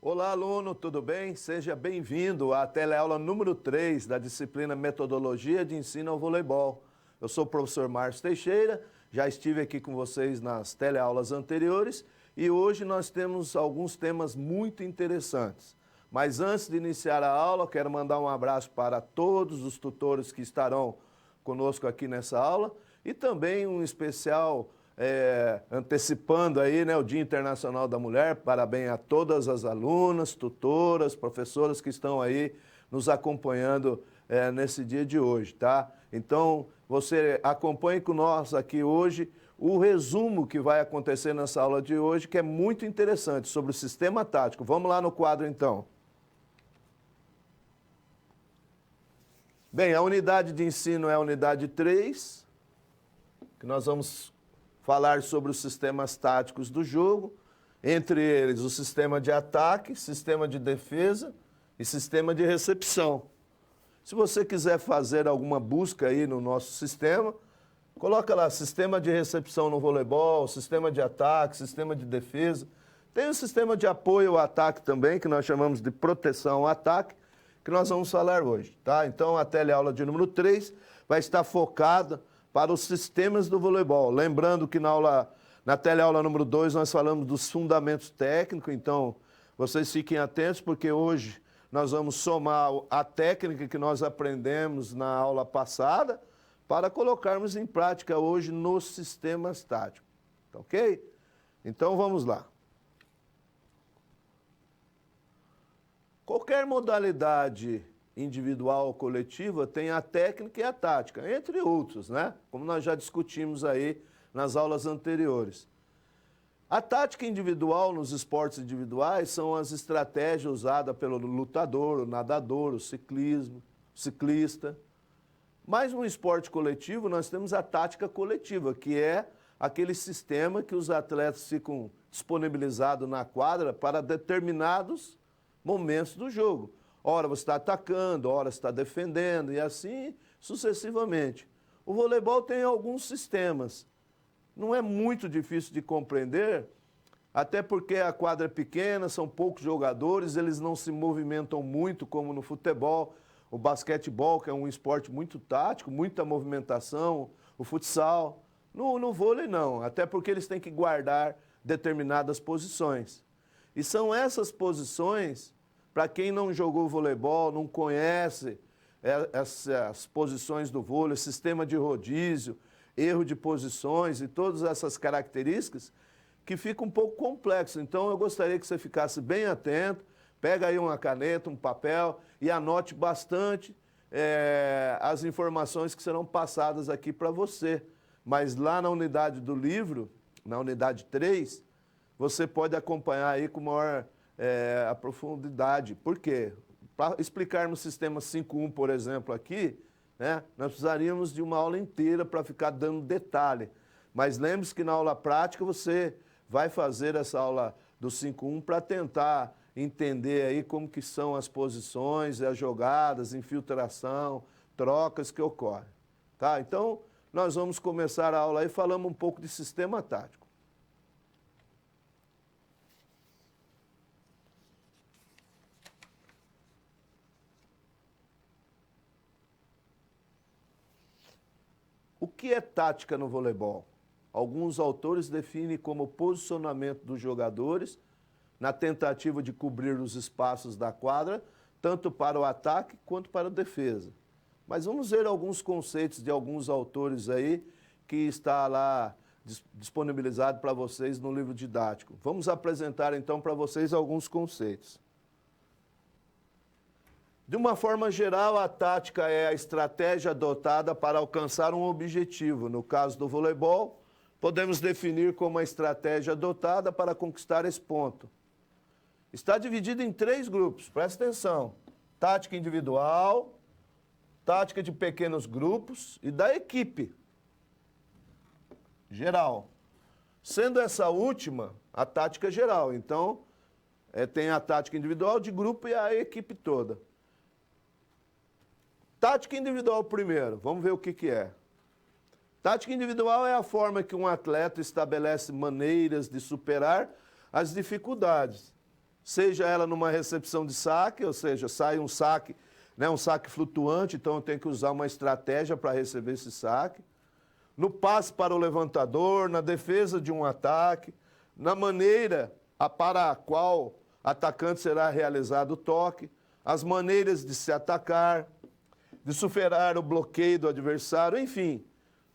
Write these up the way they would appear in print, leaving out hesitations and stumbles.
Olá, aluno, tudo bem? Seja bem-vindo à teleaula número 3 da disciplina Metodologia de Ensino ao Voleibol. Eu sou o professor Márcio Teixeira, já estive aqui com vocês nas teleaulas anteriores e hoje nós temos alguns temas muito interessantes. Mas antes de iniciar a aula, quero mandar um abraço para todos os tutores que estarão conosco aqui nessa aula e também um especial antecipando aí, né, o Dia Internacional da Mulher. Parabéns a todas as alunas, tutoras, professoras que estão aí nos acompanhando nesse dia de hoje, tá? Então, você acompanhe com nós aqui hoje o resumo que vai acontecer nessa aula de hoje, que é muito interessante, sobre o sistema tático. Vamos lá no quadro, então. Bem, a unidade de ensino é a unidade 3, que nós vamos falar sobre os sistemas táticos do jogo, entre eles o sistema de ataque, sistema de defesa e sistema de recepção. Se você quiser fazer alguma busca aí no nosso sistema, coloca lá sistema de recepção no voleibol, sistema de ataque, sistema de defesa. Tem o sistema de apoio ao ataque também, que nós chamamos de proteção ao ataque, que nós vamos falar hoje, tá? Então a teleaula de número 3 vai estar focada para os sistemas do voleibol. Lembrando que na teleaula número 2 nós falamos dos fundamentos técnicos, então vocês fiquem atentos porque hoje nós vamos somar a técnica que nós aprendemos na aula passada para colocarmos em prática hoje nos sistemas táticos, tá ok? Então vamos lá. Qualquer modalidade individual ou coletiva tem a técnica e a tática, entre outros, né? Como nós já discutimos aí nas aulas anteriores. A tática individual nos esportes individuais são as estratégias usadas pelo lutador, o nadador, o ciclista. Mas no esporte coletivo nós temos a tática coletiva, que é aquele sistema que os atletas ficam disponibilizados na quadra para determinados momentos do jogo. Ora você está atacando, ora você está defendendo e assim sucessivamente. O voleibol tem alguns sistemas. Não é muito difícil de compreender, até porque a quadra é pequena, são poucos jogadores, eles não se movimentam muito como no futebol, o basquetebol, que é um esporte muito tático, muita movimentação, o futsal. No vôlei não, até porque eles têm que guardar determinadas posições. E são essas posições, para quem não jogou voleibol, não conhece essas posições do vôlei, sistema de rodízio, erro de posições e todas essas características, que fica um pouco complexo. Então eu gostaria que você ficasse bem atento, pega aí uma caneta, um papel e anote bastante as informações que serão passadas aqui para você. Mas lá na unidade do livro, na unidade 3, você pode acompanhar aí com maior a profundidade. Por quê? Para explicarmos o sistema 5.1, por exemplo, aqui, né, nós precisaríamos de uma aula inteira para ficar dando detalhe. Mas lembre-se que na aula prática você vai fazer essa aula do 5.1 para tentar entender aí como que são as posições, as jogadas, infiltração, trocas que ocorrem. Tá? Então, nós vamos começar a aula aí falando um pouco de sistema tático. O que é tática no voleibol? Alguns autores definem como posicionamento dos jogadores na tentativa de cobrir os espaços da quadra, tanto para o ataque quanto para a defesa. Mas vamos ver alguns conceitos de alguns autores aí que está lá disponibilizado para vocês no livro didático. Vamos apresentar então para vocês alguns conceitos. De uma forma geral, a tática é a estratégia adotada para alcançar um objetivo. No caso do voleibol, podemos definir como a estratégia adotada para conquistar esse ponto. Está dividido em 3 grupos, presta atenção. Tática individual, tática de pequenos grupos e da equipe geral. Sendo essa última a tática geral. Então, tem a tática individual, de grupo e a equipe toda. Tática individual primeiro, vamos ver o que é. Tática individual é a forma que um atleta estabelece maneiras de superar as dificuldades seja ela numa recepção de saque, ou seja, sai um saque, né, um saque flutuante, então eu tenho que usar uma estratégia para receber esse saque. No passe para o levantador, na defesa de um ataque, na maneira para a qual atacante será realizado o toque, as maneiras de se atacar, de superar o bloqueio do adversário, enfim,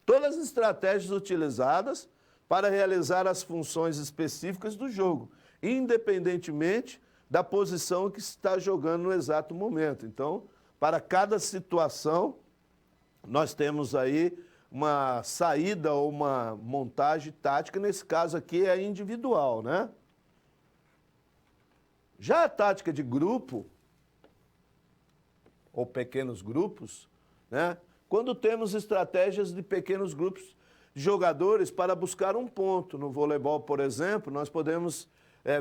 todas as estratégias utilizadas para realizar as funções específicas do jogo, independentemente da posição que se está jogando no exato momento. Então, para cada situação, nós temos aí uma saída ou uma montagem tática, nesse caso aqui é individual, né? Já a tática de grupo, ou pequenos grupos, né? Quando temos estratégias de pequenos grupos de jogadores para buscar um ponto. No voleibol, por exemplo, nós podemos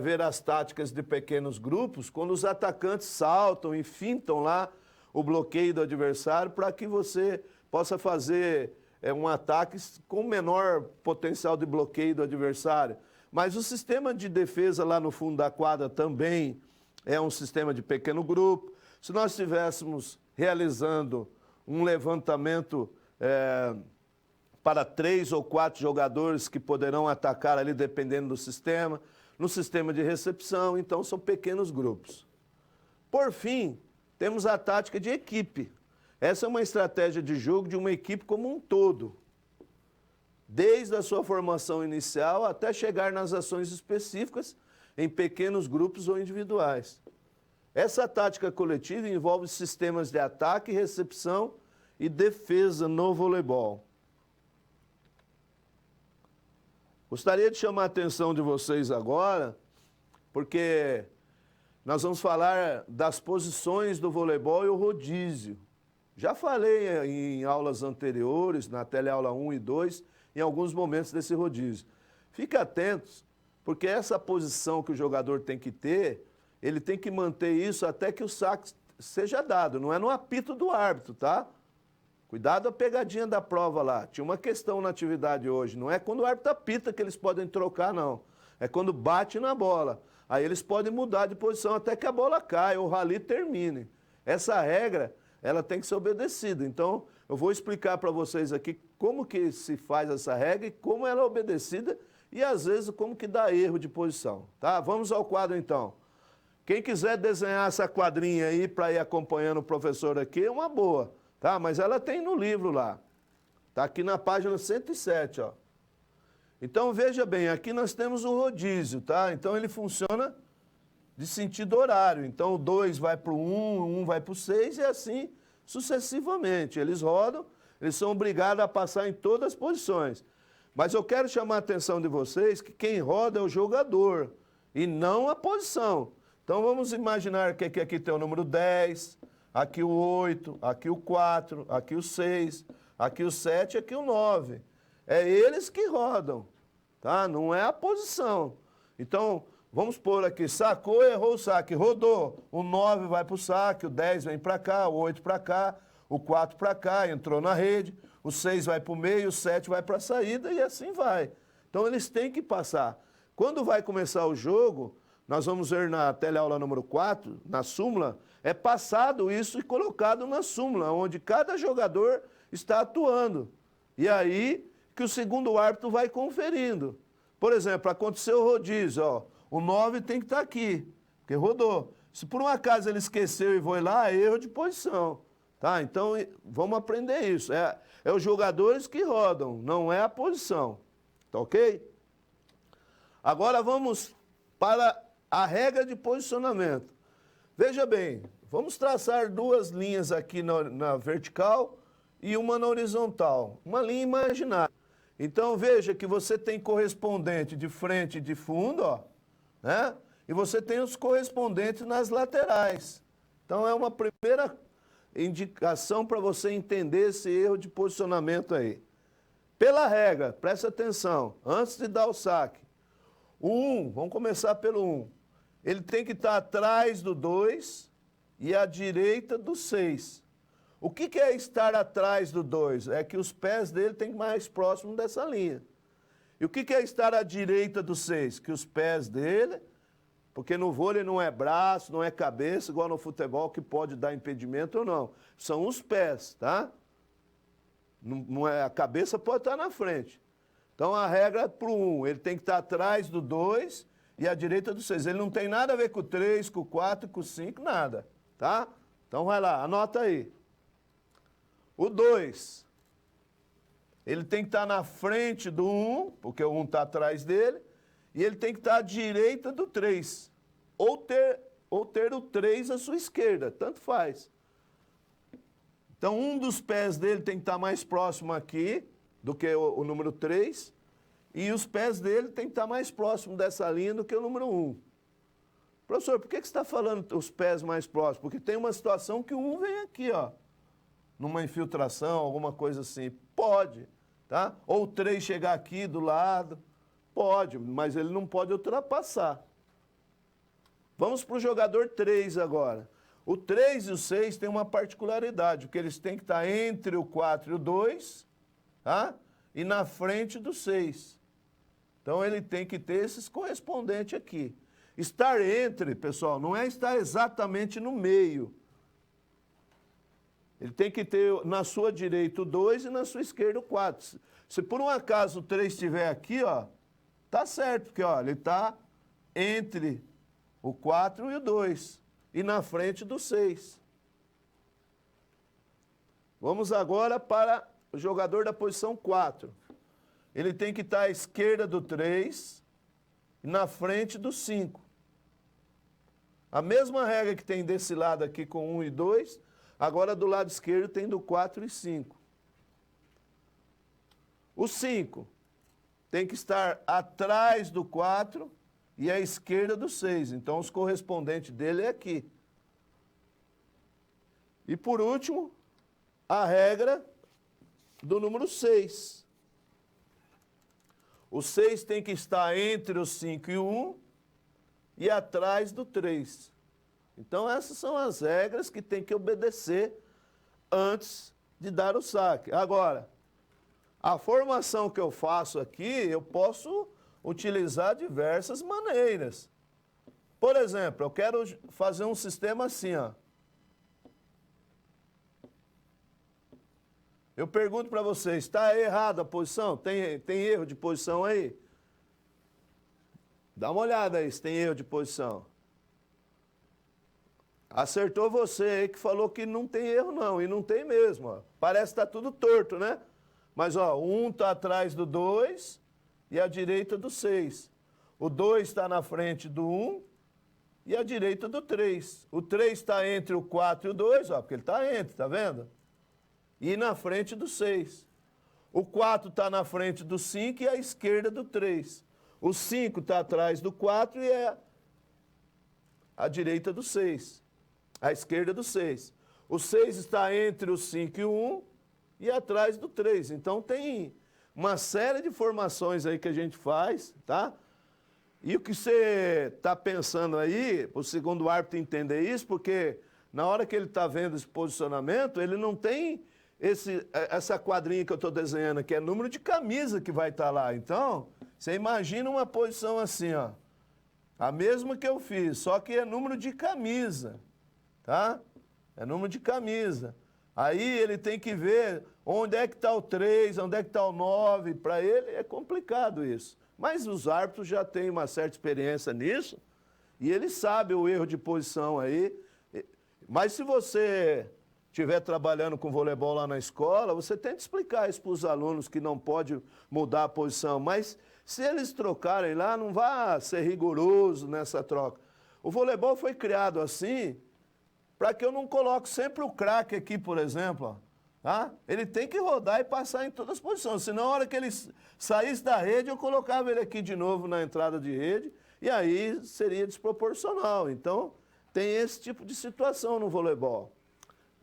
ver as táticas de pequenos grupos, quando os atacantes saltam e fintam lá o bloqueio do adversário para que você possa fazer um ataque com menor potencial de bloqueio do adversário. Mas o sistema de defesa lá no fundo da quadra também é um sistema de pequeno grupo. Se nós estivéssemos realizando um levantamento para 3 ou 4 jogadores que poderão atacar ali dependendo do sistema, no sistema de recepção, então são pequenos grupos. Por fim, temos a tática de equipe. Essa é uma estratégia de jogo de uma equipe como um todo, desde a sua formação inicial até chegar nas ações específicas em pequenos grupos ou individuais. Essa tática coletiva envolve sistemas de ataque, recepção e defesa no voleibol. Gostaria de chamar a atenção de vocês agora, porque nós vamos falar das posições do voleibol e o rodízio. Já falei em aulas anteriores, na teleaula 1 e 2, em alguns momentos desse rodízio. Fique atentos, porque essa posição que o jogador tem que ter, ele tem que manter isso até que o saque seja dado, não é no apito do árbitro, tá? Cuidado a pegadinha da prova lá. Tinha uma questão na atividade hoje, não é quando o árbitro apita que eles podem trocar, não. É quando bate na bola. Aí eles podem mudar de posição até que a bola caia, ou o rally termine. Essa regra, ela tem que ser obedecida. Então, eu vou explicar para vocês aqui como que se faz essa regra e como ela é obedecida e, às vezes, como que dá erro de posição, tá? Vamos ao quadro, então. Quem quiser desenhar essa quadrinha aí para ir acompanhando o professor aqui, é uma boa, tá? Mas ela tem no livro lá. Tá aqui na página 107, ó. Então, veja bem, aqui nós temos o rodízio, tá? Então, ele funciona de sentido horário. Então, o 2 vai para o 1, o 1 vai para o 6 e assim sucessivamente. Eles rodam, eles são obrigados a passar em todas as posições. Mas eu quero chamar a atenção de vocês que quem roda é o jogador e não a posição. Então, vamos imaginar que aqui tem o número 10, aqui o 8, aqui o 4, aqui o 6, aqui o 7 e aqui o 9. É eles que rodam, tá? Não é a posição. Então, vamos pôr aqui, sacou, errou o saque, rodou. O 9 vai para o saque, o 10 vem para cá, o 8 para cá, o 4 para cá, entrou na rede, o 6 vai para o meio, o 7 vai para a saída e assim vai. Então, eles têm que passar. Quando vai começar o jogo, nós vamos ver na teleaula número 4, na súmula, é passado isso e colocado na súmula, onde cada jogador está atuando. E aí que o segundo árbitro vai conferindo. Por exemplo, aconteceu o rodízio, ó, o 9 tem que estar aqui, porque rodou. Se por um acaso ele esqueceu e foi lá, é erro de posição. Tá? Então, vamos aprender isso. É os jogadores que rodam, não é a posição. Tá ok? Agora vamos para a regra de posicionamento. Veja bem, vamos traçar duas linhas aqui na vertical e uma na horizontal. Uma linha imaginária. Então, veja que você tem correspondente de frente e de fundo, ó, né? E você tem os correspondentes nas laterais. Então, é uma primeira indicação para você entender esse erro de posicionamento aí. Pela regra, presta atenção, antes de dar o saque, o 1, vamos começar pelo 1, ele tem que estar atrás do 2 e à direita do 6. O que é estar atrás do 2? É que os pés dele têm que ir mais próximo dessa linha. E o que é estar à direita do 6? Que os pés dele Porque no vôlei não é braço, não é cabeça, igual no futebol, que pode dar impedimento ou não. São os pés, tá? Não é, a cabeça pode estar na frente. Então a regra é para o 1, ele tem que estar atrás do 2 e à direita do 6. Ele não tem nada a ver com o 3, com o 4, com o 5, nada, tá? Então vai lá, anota aí. O 2, ele tem que estar na frente do 1, porque o 1 está atrás dele, e ele tem que estar à direita do 3, ou ter o 3 à sua esquerda, tanto faz. Então, um dos pés dele tem que estar mais próximo aqui do que o número 3, e os pés dele tem que estar mais próximo dessa linha do que o número 1. Professor, por que você está falando os pés mais próximos? Porque tem uma situação que o 1 vem aqui, ó, numa infiltração, alguma coisa assim. Pode, tá? Ou o 3 chegar aqui do lado. Pode, mas ele não pode ultrapassar. Vamos para o jogador 3 agora. O 3 e o 6 têm uma particularidade, porque eles têm que estar entre o 4 e o 2, tá? E na frente do 6. Então ele tem que ter esses correspondentes aqui. Estar entre, pessoal, não é estar exatamente no meio. Ele tem que ter na sua direita o 2 e na sua esquerda o 4. Se por um acaso o 3 estiver aqui, ó, tá certo, porque ó, ele está entre o 4 e o 2 e na frente do 6. Vamos agora para o jogador da posição 4. Ele tem que estar à esquerda do 3 e na frente do 5. A mesma regra que tem desse lado aqui com 1 e 2, agora do lado esquerdo tem do 4 e 5. O 5 tem que estar atrás do 4 e à esquerda do 6. Então, os correspondentes dele é aqui. E, por último, a regra do número 6. O 6 tem que estar entre o 5 e o 1 e atrás do 3. Então, essas são as regras que tem que obedecer antes de dar o saque. Agora, a formação que eu faço aqui, eu posso utilizar diversas maneiras. Por exemplo, eu quero fazer um sistema assim, ó. Eu pergunto para vocês, está errada a posição? Tem erro de posição aí? Dá uma olhada aí se tem erro de posição. Acertou você aí que falou que não tem erro não, e não tem mesmo, ó. Parece que está tudo torto, né? Mas, ó, o 1 está atrás do 2 e à direita do 6. O 2 está na frente do 1 e à direita do 3. O 3 está entre o 4 e o 2, ó, porque ele está entre, tá vendo? E na frente do 6. O 4 está na frente do 5 e à esquerda do 3. O 5 está atrás do 4 e é à direita do 6. À esquerda do 6. O 6 está entre o 5 e o 1 e atrás do 3. Então tem uma série de formações aí que a gente faz, tá? E o que você está pensando aí, o segundo árbitro entender isso, porque na hora que ele está vendo esse posicionamento, ele não tem essa quadrinha que eu estou desenhando aqui, é número de camisa que vai estar lá. Então, você imagina uma posição assim, ó. A mesma que eu fiz, só que é número de camisa, tá? É número de camisa. Aí ele tem que ver onde é que está o 3, onde é que está o 9. Para ele é complicado isso. Mas os árbitros já têm uma certa experiência nisso e eles sabem o erro de posição aí. Mas se você estiver trabalhando com voleibol lá na escola, você tenta explicar isso para os alunos que não pode mudar a posição. Mas se eles trocarem lá, não vá ser rigoroso nessa troca. O voleibol foi criado assim para que eu não coloque sempre o craque aqui, por exemplo, ó, tá? Ele tem que rodar e passar em todas as posições, senão na hora que ele saísse da rede, eu colocava ele aqui de novo na entrada de rede, e aí seria desproporcional. Então, tem esse tipo de situação no voleibol.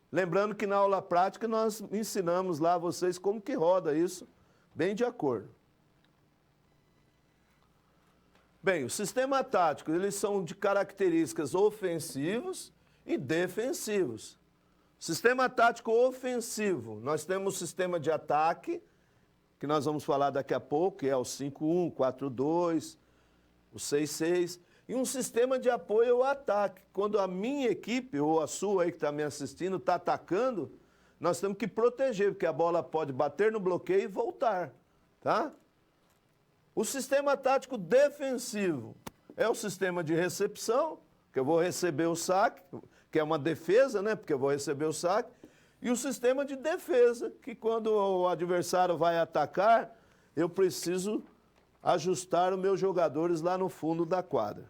Lembrando que na aula prática nós ensinamos lá a vocês como que roda isso, bem de acordo. Bem, o sistema tático, eles são de características ofensivos e defensivos. Sistema tático ofensivo, nós temos o sistema de ataque, que nós vamos falar daqui a pouco, que é o 5-1, 4-2, o 6-6. e um sistema de apoio ao ataque. Quando a minha equipe, ou a sua aí que está me assistindo, está atacando, nós temos que proteger, porque a bola pode bater no bloqueio e voltar, tá? O sistema tático defensivo é o sistema de recepção, que eu vou receber o saque, que é uma defesa, né? Porque eu vou receber o saque. E o sistema de defesa, que quando o adversário vai atacar, eu preciso ajustar os meus jogadores lá no fundo da quadra.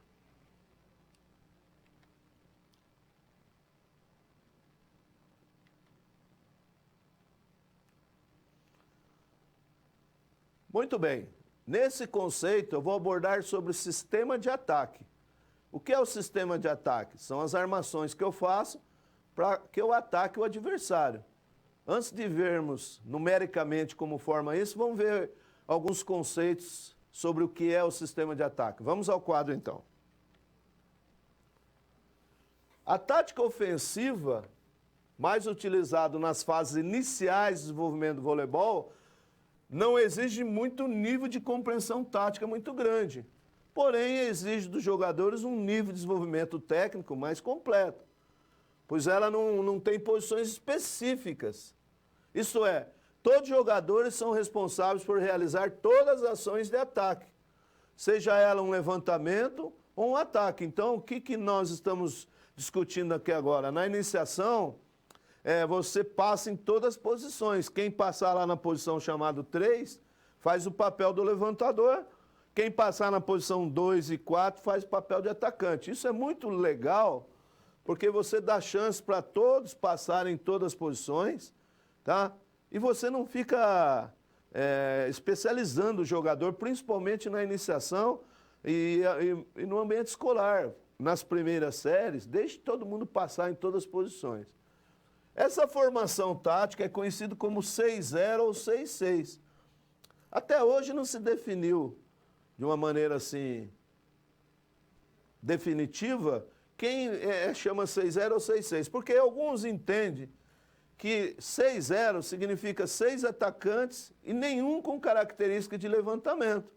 Muito bem. Nesse conceito, eu vou abordar sobre o sistema de ataque. O que é o sistema de ataque? São as armações que eu faço para que eu ataque o adversário. Antes de vermos numericamente como forma isso, vamos ver alguns conceitos sobre o que é o sistema de ataque. Vamos ao quadro então. A tática ofensiva, mais utilizada nas fases iniciais de desenvolvimento do voleibol, não exige muito nível de compreensão tática muito grande. Porém, exige dos jogadores um nível de desenvolvimento técnico mais completo, pois ela não tem posições específicas. Isto é, todos os jogadores são responsáveis por realizar todas as ações de ataque, seja ela um levantamento ou um ataque. Então, o que nós estamos discutindo aqui agora? Na iniciação, você passa em todas as posições. Quem passar lá na posição chamada 3, faz o papel do levantador. Quem passar na posição 2 e 4 faz o papel de atacante. Isso é muito legal, porque você dá chance para todos passarem em todas as posições, tá? E você não fica especializando o jogador, principalmente na iniciação e no ambiente escolar. Nas primeiras séries, deixe todo mundo passar em todas as posições. Essa formação tática é conhecida como 6-0 ou 6-6. Até hoje não se definiu de uma maneira assim definitiva quem chama 6-0 ou 6-6, porque alguns entendem que 6-0 significa 6 atacantes e nenhum com característica de levantamento.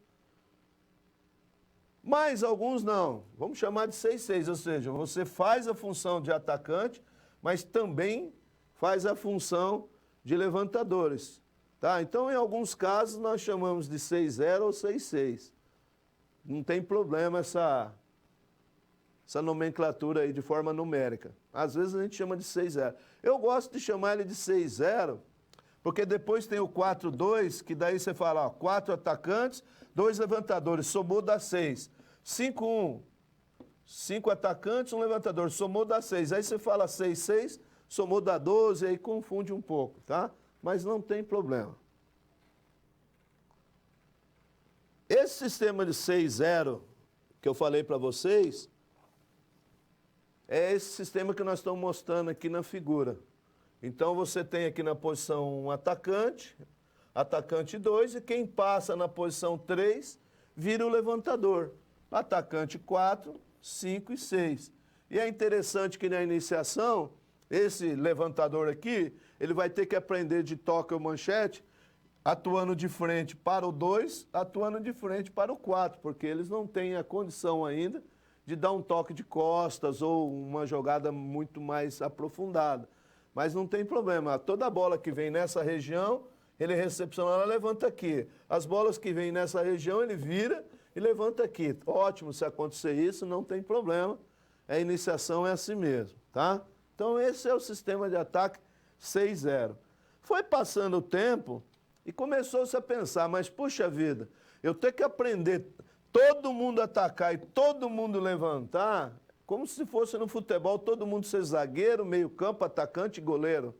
Mas alguns não, vamos chamar de 6-6, ou seja, você faz a função de atacante, mas também faz a função de levantadores. Tá? Então, em alguns casos, nós chamamos de 6-0 ou 6-6. Não tem problema essa nomenclatura aí de forma numérica. Às vezes a gente chama de 6-0. Eu gosto de chamar ele de 6-0, porque depois tem o 4-2, que daí você fala, ó, 4 atacantes, 2 levantadores, somou dá 6. 5-1, 5 atacantes, 1 levantador, somou dá 6. Aí você fala 6-6, somou dá 12, aí confunde um pouco, tá? Mas não tem problema. Esse sistema de 6-0 que eu falei para vocês, é esse sistema que nós estamos mostrando aqui na figura. Então você tem aqui na posição um atacante, atacante 2, e quem passa na posição 3 vira o levantador. Atacante 4, 5 e 6. E é interessante que na iniciação, esse levantador aqui, ele vai ter que aprender de toque ou manchete, atuando de frente para o 2, atuando de frente para o 4, porque eles não têm a condição ainda de dar um toque de costas ou uma jogada muito mais aprofundada. Mas não tem problema, toda bola que vem nessa região, ele recepciona, ela levanta aqui. As bolas que vêm nessa região, ele vira e levanta aqui. Ótimo, se acontecer isso, não tem problema. A iniciação é assim mesmo, tá? Então esse é o sistema de ataque 6-0. Foi passando o tempo e começou-se a pensar, mas puxa vida, eu tenho que aprender todo mundo atacar e todo mundo levantar, como se fosse no futebol, todo mundo ser zagueiro, meio campo, atacante e goleiro.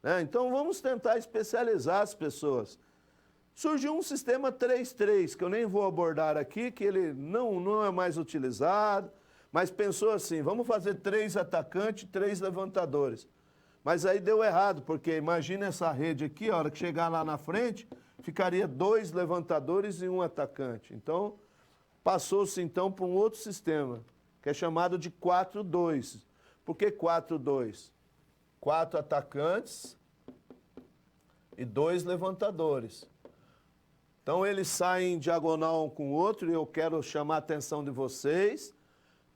Né? Então vamos tentar especializar as pessoas. Surgiu um sistema 3-3, que eu nem vou abordar aqui, que ele não é mais utilizado, mas pensou assim, vamos fazer 3 atacantes e 3 levantadores. Mas aí deu errado, porque imagina essa rede aqui, a hora que chegar lá na frente, ficaria 2 levantadores e 1 atacante. Então, passou-se então para um outro sistema, que é chamado de 4-2. Por que 4-2? 4 atacantes e 2 levantadores. Então, eles saem em diagonal um com o outro, e eu quero chamar a atenção de vocês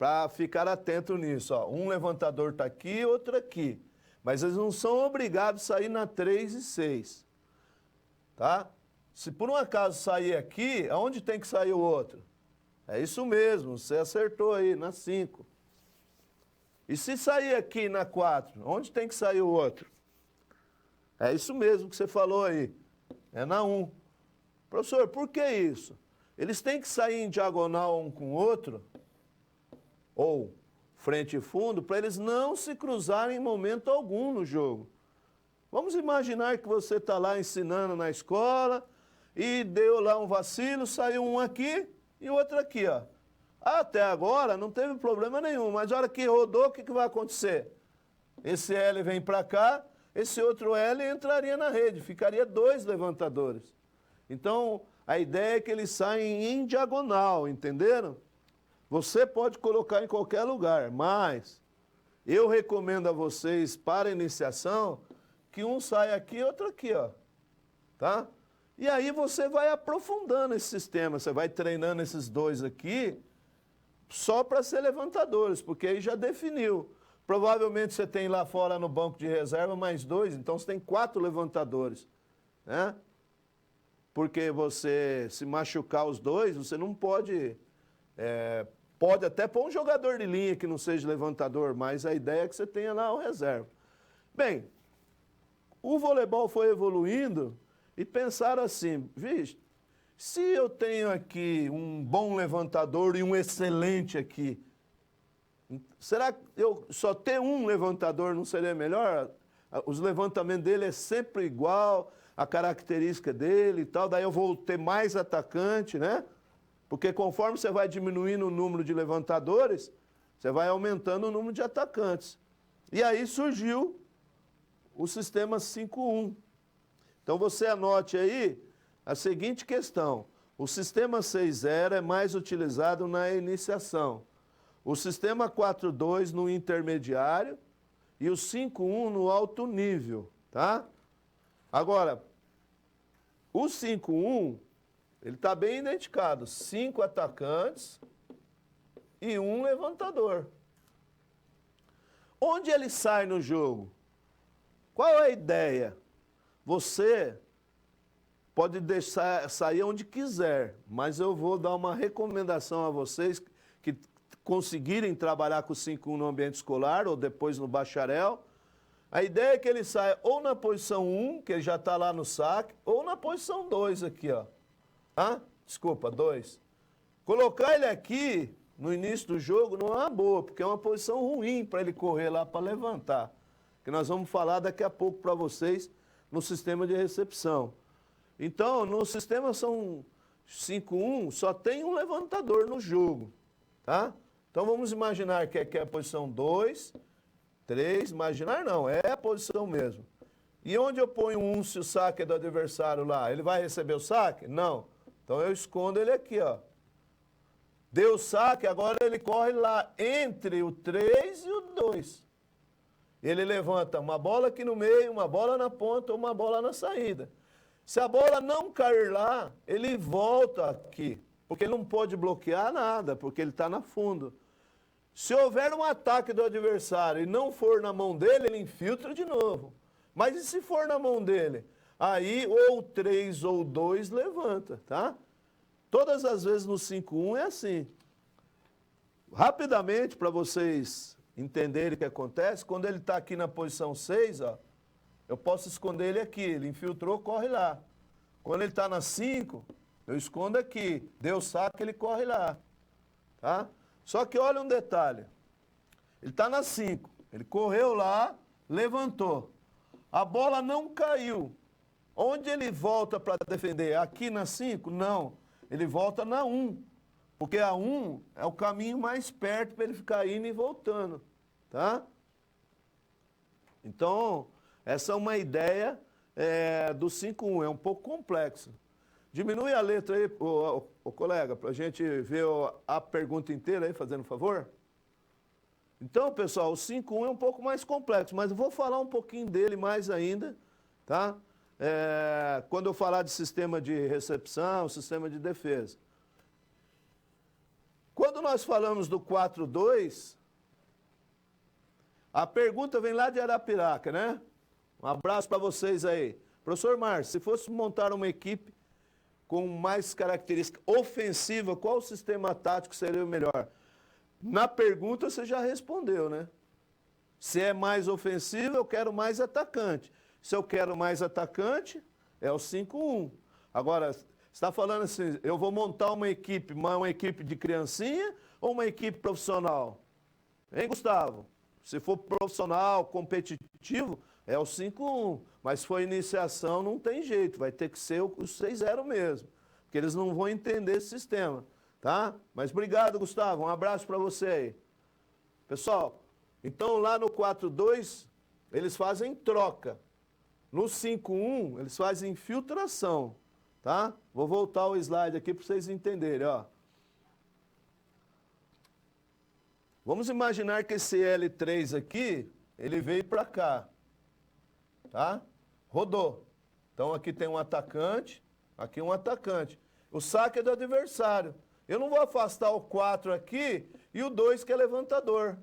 para ficar atento nisso. Ó. Um levantador está aqui, outro aqui. Mas eles não são obrigados a sair na 3 e 6. Tá? Se por um acaso sair aqui, aonde tem que sair o outro? É isso mesmo, você acertou aí, na 5. E se sair aqui na 4, onde tem que sair o outro? É isso mesmo que você falou aí, é na 1. Professor, por que isso? Eles têm que sair em diagonal um com o outro, ou frente e fundo, para eles não se cruzarem em momento algum no jogo. Vamos imaginar que você está lá ensinando na escola e deu lá um vacilo, saiu um aqui e outro aqui, ó. Até agora não teve problema nenhum, mas na hora que rodou, o que vai acontecer? Esse L vem para cá, esse outro L entraria na rede, ficaria 2 levantadores. Então, a ideia é que eles saem em diagonal, entenderam? Você pode colocar em qualquer lugar, mas eu recomendo a vocês, para a iniciação, que um saia aqui e outro aqui, ó. Tá? E aí você vai aprofundando esse sistema, você vai treinando esses 2 aqui, só para ser levantadores, porque aí já definiu. Provavelmente você tem lá fora no banco de reserva mais 2, então você tem 4 levantadores, né? Porque você, se machucar os 2, você não pode... pode até pôr um jogador de linha que não seja levantador, mas a ideia é que você tenha lá o reserva. Bem, o voleibol foi evoluindo e pensaram assim, vixe, se eu tenho aqui um bom levantador e um excelente aqui, será que eu só ter um levantador não seria melhor? Os levantamentos dele é sempre igual, a característica dele e tal, daí eu vou ter mais atacante, né? Porque conforme você vai diminuindo o número de levantadores, você vai aumentando o número de atacantes. E aí surgiu o sistema 5-1. Então você anote aí a seguinte questão. O sistema 6-0 é mais utilizado na iniciação. O sistema 4-2 no intermediário e o 5-1 no alto nível, tá? Agora, o 5-1, ele está bem identificado. 5 atacantes e 1 levantador. Onde ele sai no jogo? Qual é a ideia? Você pode deixar sair onde quiser, mas eu vou dar uma recomendação a vocês que conseguirem trabalhar com o 5-1 no ambiente escolar ou depois no bacharel. A ideia é que ele saia ou na posição 1, que ele já está lá no saque, ou na posição 2 aqui, ó. Desculpa, 2. Colocar ele aqui no início do jogo não é uma boa, porque é uma posição ruim para ele correr lá para levantar. Que nós vamos falar daqui a pouco para vocês no sistema de recepção. Então, no sistema são 5-1, só tem um levantador no jogo, tá? Então vamos imaginar que aqui é a posição 2, 3, imaginar não, é a posição mesmo. E onde eu ponho um se o saque é do adversário lá? Ele vai receber o saque? Não. Então eu escondo ele aqui, ó. Deu o saque, agora ele corre lá entre o 3 e o 2. Ele levanta uma bola aqui no meio, uma bola na ponta ou uma bola na saída. Se a bola não cair lá, ele volta aqui, porque ele não pode bloquear nada, porque ele está na fundo. Se houver um ataque do adversário e não for na mão dele, ele infiltra de novo. Mas e se for na mão dele? Aí ou 3 ou 2 levanta, tá? Todas as vezes no 5-1 é assim. Rapidamente, para vocês entenderem o que acontece, quando ele está aqui na posição 6, ó, eu posso esconder ele aqui. Ele infiltrou, corre lá. Quando ele está na 5, eu escondo aqui. Deu saque, ele corre lá. Tá? Só que olha um detalhe. Ele está na 5. Ele correu lá, levantou. A bola não caiu. Onde ele volta para defender? Aqui na 5? Não. Ele volta na 1. Porque a 1 é o caminho mais perto para ele ficar indo e voltando. Tá? Então, essa é uma ideia do 5-1. É um pouco complexo. Diminui a letra aí, ô colega, para a gente ver a pergunta inteira aí, fazendo um favor. Então, pessoal, o 5-1 é um pouco mais complexo, mas eu vou falar um pouquinho dele mais ainda, tá? Quando eu falar de sistema de recepção, sistema de defesa. Quando nós falamos do 4-2, a pergunta vem lá de Arapiraca, né? Um abraço para vocês aí. Professor Márcio, se fosse montar uma equipe com mais característica ofensiva, qual sistema tático seria o melhor? Na pergunta você já respondeu, né? Se é mais ofensivo, eu quero mais atacante. Se eu quero mais atacante, é o 5-1. Agora, você está falando assim, eu vou montar uma equipe de criancinha ou uma equipe profissional? Hein, Gustavo? Se for profissional, competitivo, é o 5-1. Mas se for iniciação, não tem jeito. Vai ter que ser o 6-0 mesmo. Porque eles não vão entender esse sistema. Tá? Mas obrigado, Gustavo. Um abraço para você aí. Pessoal, então lá no 4-2, eles fazem troca. No 5-1, eles fazem infiltração. Tá? Vou voltar o slide aqui para vocês entenderem. Ó. Vamos imaginar que esse L3 aqui, ele veio para cá. Tá? Rodou. Então aqui tem um atacante, aqui um atacante. O saque é do adversário. Eu não vou afastar o 4 aqui e o 2 que é levantador.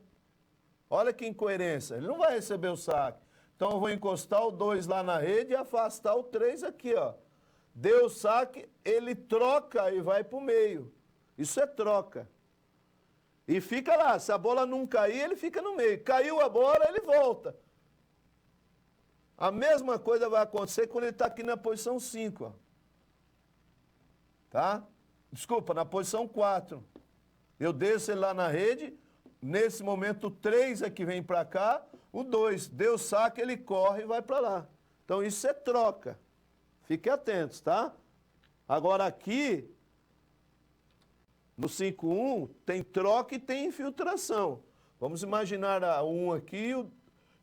Olha que incoerência. Ele não vai receber o saque. Então eu vou encostar o 2 lá na rede e afastar o 3 aqui, ó. Deu o saque, ele troca e vai para o meio. Isso é troca. E fica lá. Se a bola não cair, ele fica no meio. Caiu a bola, ele volta. A mesma coisa vai acontecer quando ele está aqui na posição 5. Ó. Tá? Desculpa, na posição 4. Eu desço ele lá na rede. Nesse momento, o 3 é que vem para cá. O 2. Deu saque, ele corre e vai para lá. Então, isso é troca. Fiquem atentos, tá? Agora, aqui, no 5-1, tem troca e tem infiltração. Vamos imaginar a 1 aqui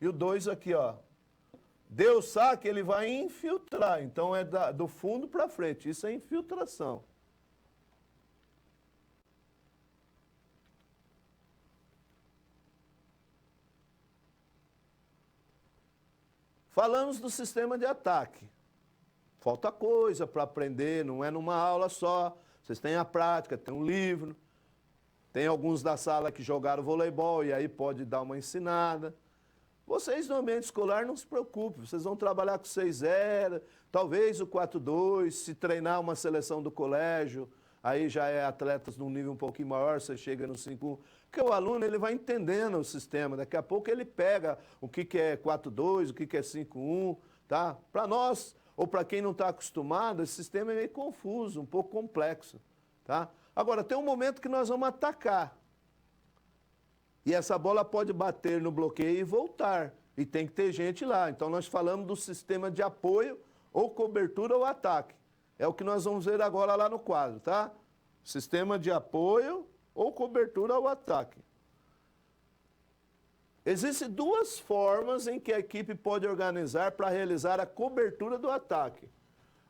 e o 2 aqui, ó. Deu saque, ele vai infiltrar. Então, é do fundo para frente. Isso é infiltração. Falamos do sistema de ataque. Falta coisa para aprender, não é numa aula só. Vocês têm a prática, tem um livro. Tem alguns da sala que jogaram voleibol e aí pode dar uma ensinada. Vocês no ambiente escolar não se preocupem, vocês vão trabalhar com 6-0, talvez o 4-2, se treinar uma seleção do colégio, aí já é atletas num nível um pouquinho maior, você chega no 5-1. Porque o aluno ele vai entendendo o sistema, daqui a pouco ele pega o que é 4-2, o que é 5-1, tá? Para nós, ou para quem não está acostumado, esse sistema é meio confuso, um pouco complexo, tá? Agora, tem um momento que nós vamos atacar. E essa bola pode bater no bloqueio e voltar. E tem que ter gente lá. Então, nós falamos do sistema de apoio, ou cobertura ou ataque. É o que nós vamos ver agora lá no quadro, tá? Sistema de apoio ou cobertura ou ataque. Existem duas formas em que a equipe pode organizar para realizar a cobertura do ataque.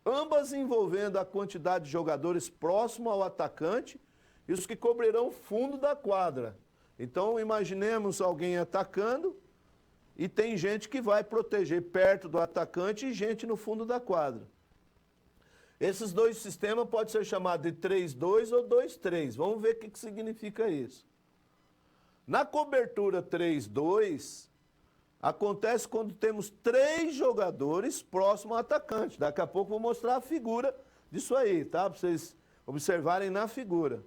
Ambas envolvendo a quantidade de jogadores próximo ao atacante e os que cobrirão o fundo da quadra. Então, imaginemos alguém atacando e tem gente que vai proteger perto do atacante e gente no fundo da quadra. Esses dois sistemas podem ser chamados de 3-2 ou 2-3. Vamos ver o que significa isso. Na cobertura 3-2, acontece quando temos 3 jogadores próximos ao atacante. Daqui a pouco eu vou mostrar a figura disso aí, tá? Para vocês observarem na figura.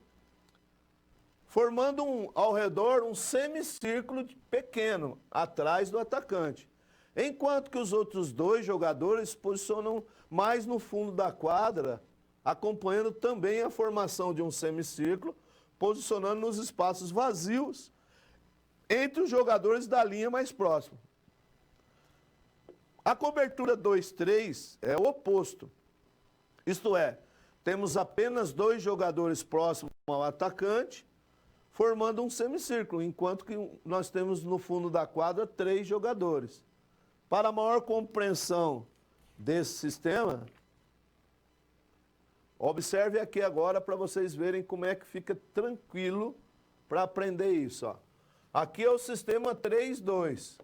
Formando ao redor um semicírculo pequeno, atrás do atacante. Enquanto que os outros 2 jogadores se posicionam mais no fundo da quadra, acompanhando também a formação de um semicírculo, posicionando nos espaços vazios entre os jogadores da linha mais próxima. A cobertura 2-3 é o oposto. Isto é, temos apenas 2 jogadores próximos ao atacante, formando um semicírculo, enquanto que nós temos no fundo da quadra 3 jogadores. Para maior compreensão desse sistema, observe aqui agora para vocês verem como é que fica tranquilo para aprender isso. Ó. Aqui é o sistema 3-2.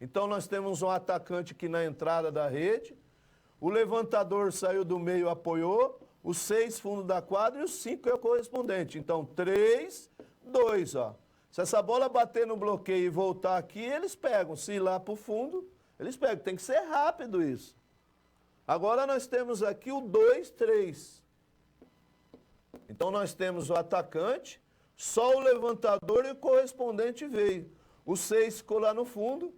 Então nós temos um atacante aqui na entrada da rede, o levantador saiu do meio, apoiou, o 6 fundo da quadra e o 5 é o correspondente. Então 3, 2, ó. Se essa bola bater no bloqueio e voltar aqui, eles pegam. Se ir lá para o fundo, eles pegam. Tem que ser rápido isso. Agora nós temos aqui o 2, 3. Então nós temos o atacante, só o levantador e o correspondente veio. O 6 ficou lá no fundo.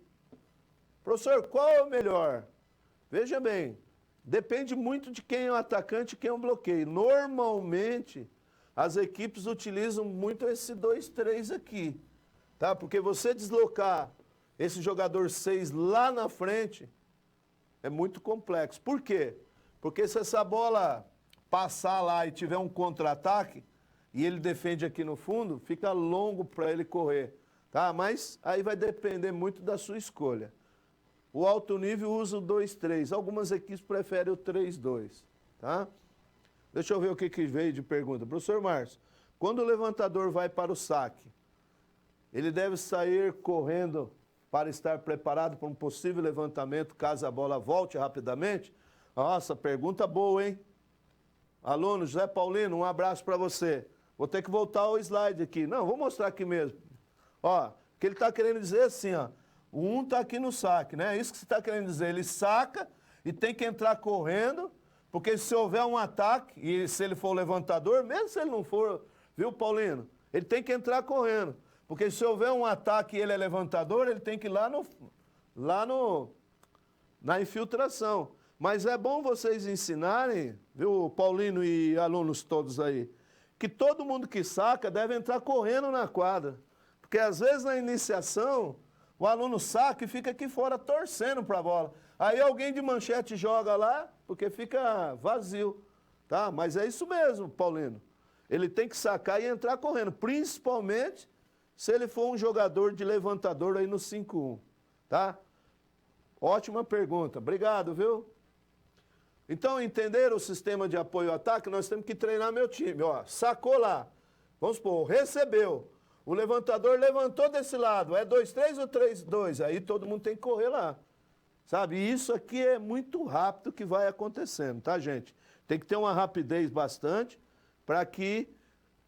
Professor, qual é o melhor? Veja bem, depende muito de quem é o atacante e quem é o bloqueio. Normalmente, as equipes utilizam muito esse 2, 3 aqui. Tá? Porque você deslocar esse jogador 6 lá na frente é muito complexo. Por quê? Porque se essa bola passar lá e tiver um contra-ataque, e ele defende aqui no fundo, fica longo para ele correr. Tá? Mas aí vai depender muito da sua escolha. O alto nível usa o 2, 3. Algumas equipes preferem o 3, 2. Tá? Deixa eu ver o que veio de pergunta. Professor Márcio, quando o levantador vai para o saque, ele deve sair correndo para estar preparado para um possível levantamento caso a bola volte rapidamente? Nossa, pergunta boa, hein? Aluno José Paulino, um abraço para você. Vou ter que voltar ao slide aqui. Não, vou mostrar aqui mesmo. Ó, o que ele está querendo dizer é assim, ó. O 1 está aqui no saque, né? É isso que você está querendo dizer. Ele saca e tem que entrar correndo, porque se houver um ataque, e se ele for o levantador, mesmo se ele não for, viu, Paulino? Ele tem que entrar correndo. Porque se houver um ataque e ele é levantador, ele tem que ir na infiltração. Mas é bom vocês ensinarem, viu, Paulino e alunos todos aí, que todo mundo que saca deve entrar correndo na quadra. Porque às vezes na iniciação, o aluno saca e fica aqui fora torcendo para a bola. Aí alguém de manchete joga lá, porque fica vazio. Tá? Mas é isso mesmo, Paulino. Ele tem que sacar e entrar correndo, principalmente se ele for um jogador de levantador aí no 5-1. Tá? Ótima pergunta. Obrigado, viu? Então, entender o sistema de apoio ao ataque, nós temos que treinar meu time. Ó, sacou lá. Vamos supor, recebeu. O levantador levantou desse lado. É 2, 3 ou 3, 2? Aí todo mundo tem que correr lá. Sabe? E isso aqui é muito rápido que vai acontecendo, tá, gente? Tem que ter uma rapidez bastante para que...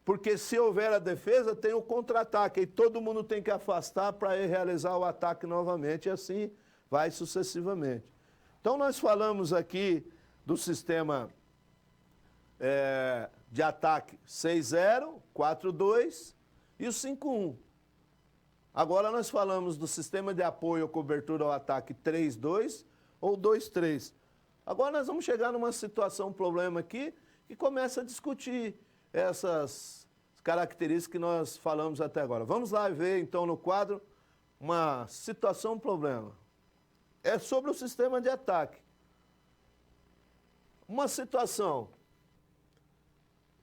Porque se houver a defesa, tem o contra-ataque. E todo mundo tem que afastar para realizar o ataque novamente. E assim vai sucessivamente. Então, nós falamos aqui do sistema de ataque 6-0, 4-2 e o 5-1. Agora nós falamos do sistema de apoio ou cobertura ao ataque 3-2 ou 2-3. Agora nós vamos chegar numa situação, um problema aqui, que começa a discutir essas características que nós falamos até agora. Vamos lá ver então no quadro uma situação, um problema. É sobre o sistema de ataque. Uma situação,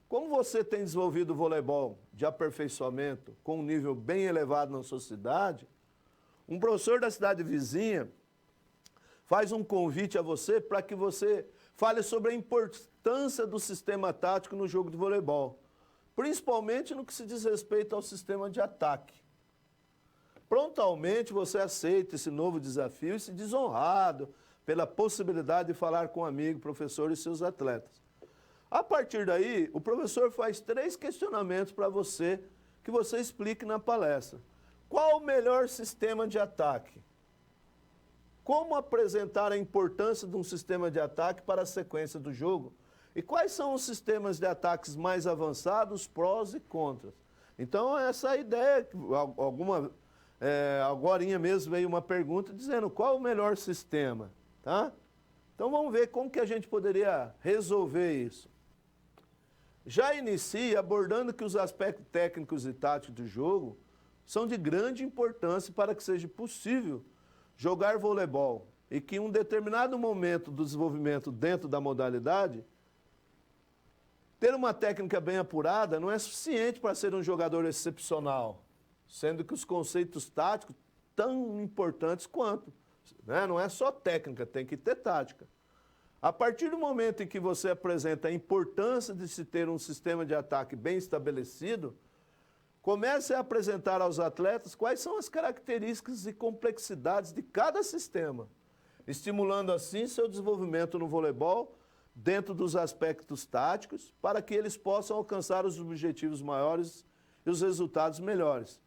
como você tem desenvolvido o voleibol de aperfeiçoamento com um nível bem elevado na sua cidade, um professor da cidade vizinha faz um convite a você para que você fale sobre a importância do sistema tático no jogo de voleibol, principalmente no que se diz respeito ao sistema de ataque. Prontamente você aceita esse novo desafio e se diz honrado pela possibilidade de falar com um amigo, professor e seus atletas. A partir daí, o professor faz 3 questionamentos para você, que você explique na palestra. Qual o melhor sistema de ataque? Como apresentar a importância de um sistema de ataque para a sequência do jogo? E quais são os sistemas de ataques mais avançados, prós e contras? Então, essa é a ideia. Agorinha mesmo veio uma pergunta dizendo qual o melhor sistema. Tá? Então vamos ver como que a gente poderia resolver isso. Já inicia abordando que os aspectos técnicos e táticos do jogo são de grande importância para que seja possível jogar voleibol e que em um determinado momento do desenvolvimento dentro da modalidade, ter uma técnica bem apurada não é suficiente para ser um jogador excepcional, sendo que os conceitos táticos tão importantes quanto. Né? Não é só técnica, tem que ter tática. A partir do momento em que você apresenta a importância de se ter um sistema de ataque bem estabelecido, comece a apresentar aos atletas quais são as características e complexidades de cada sistema, estimulando assim seu desenvolvimento no voleibol dentro dos aspectos táticos, para que eles possam alcançar os objetivos maiores e os resultados melhores.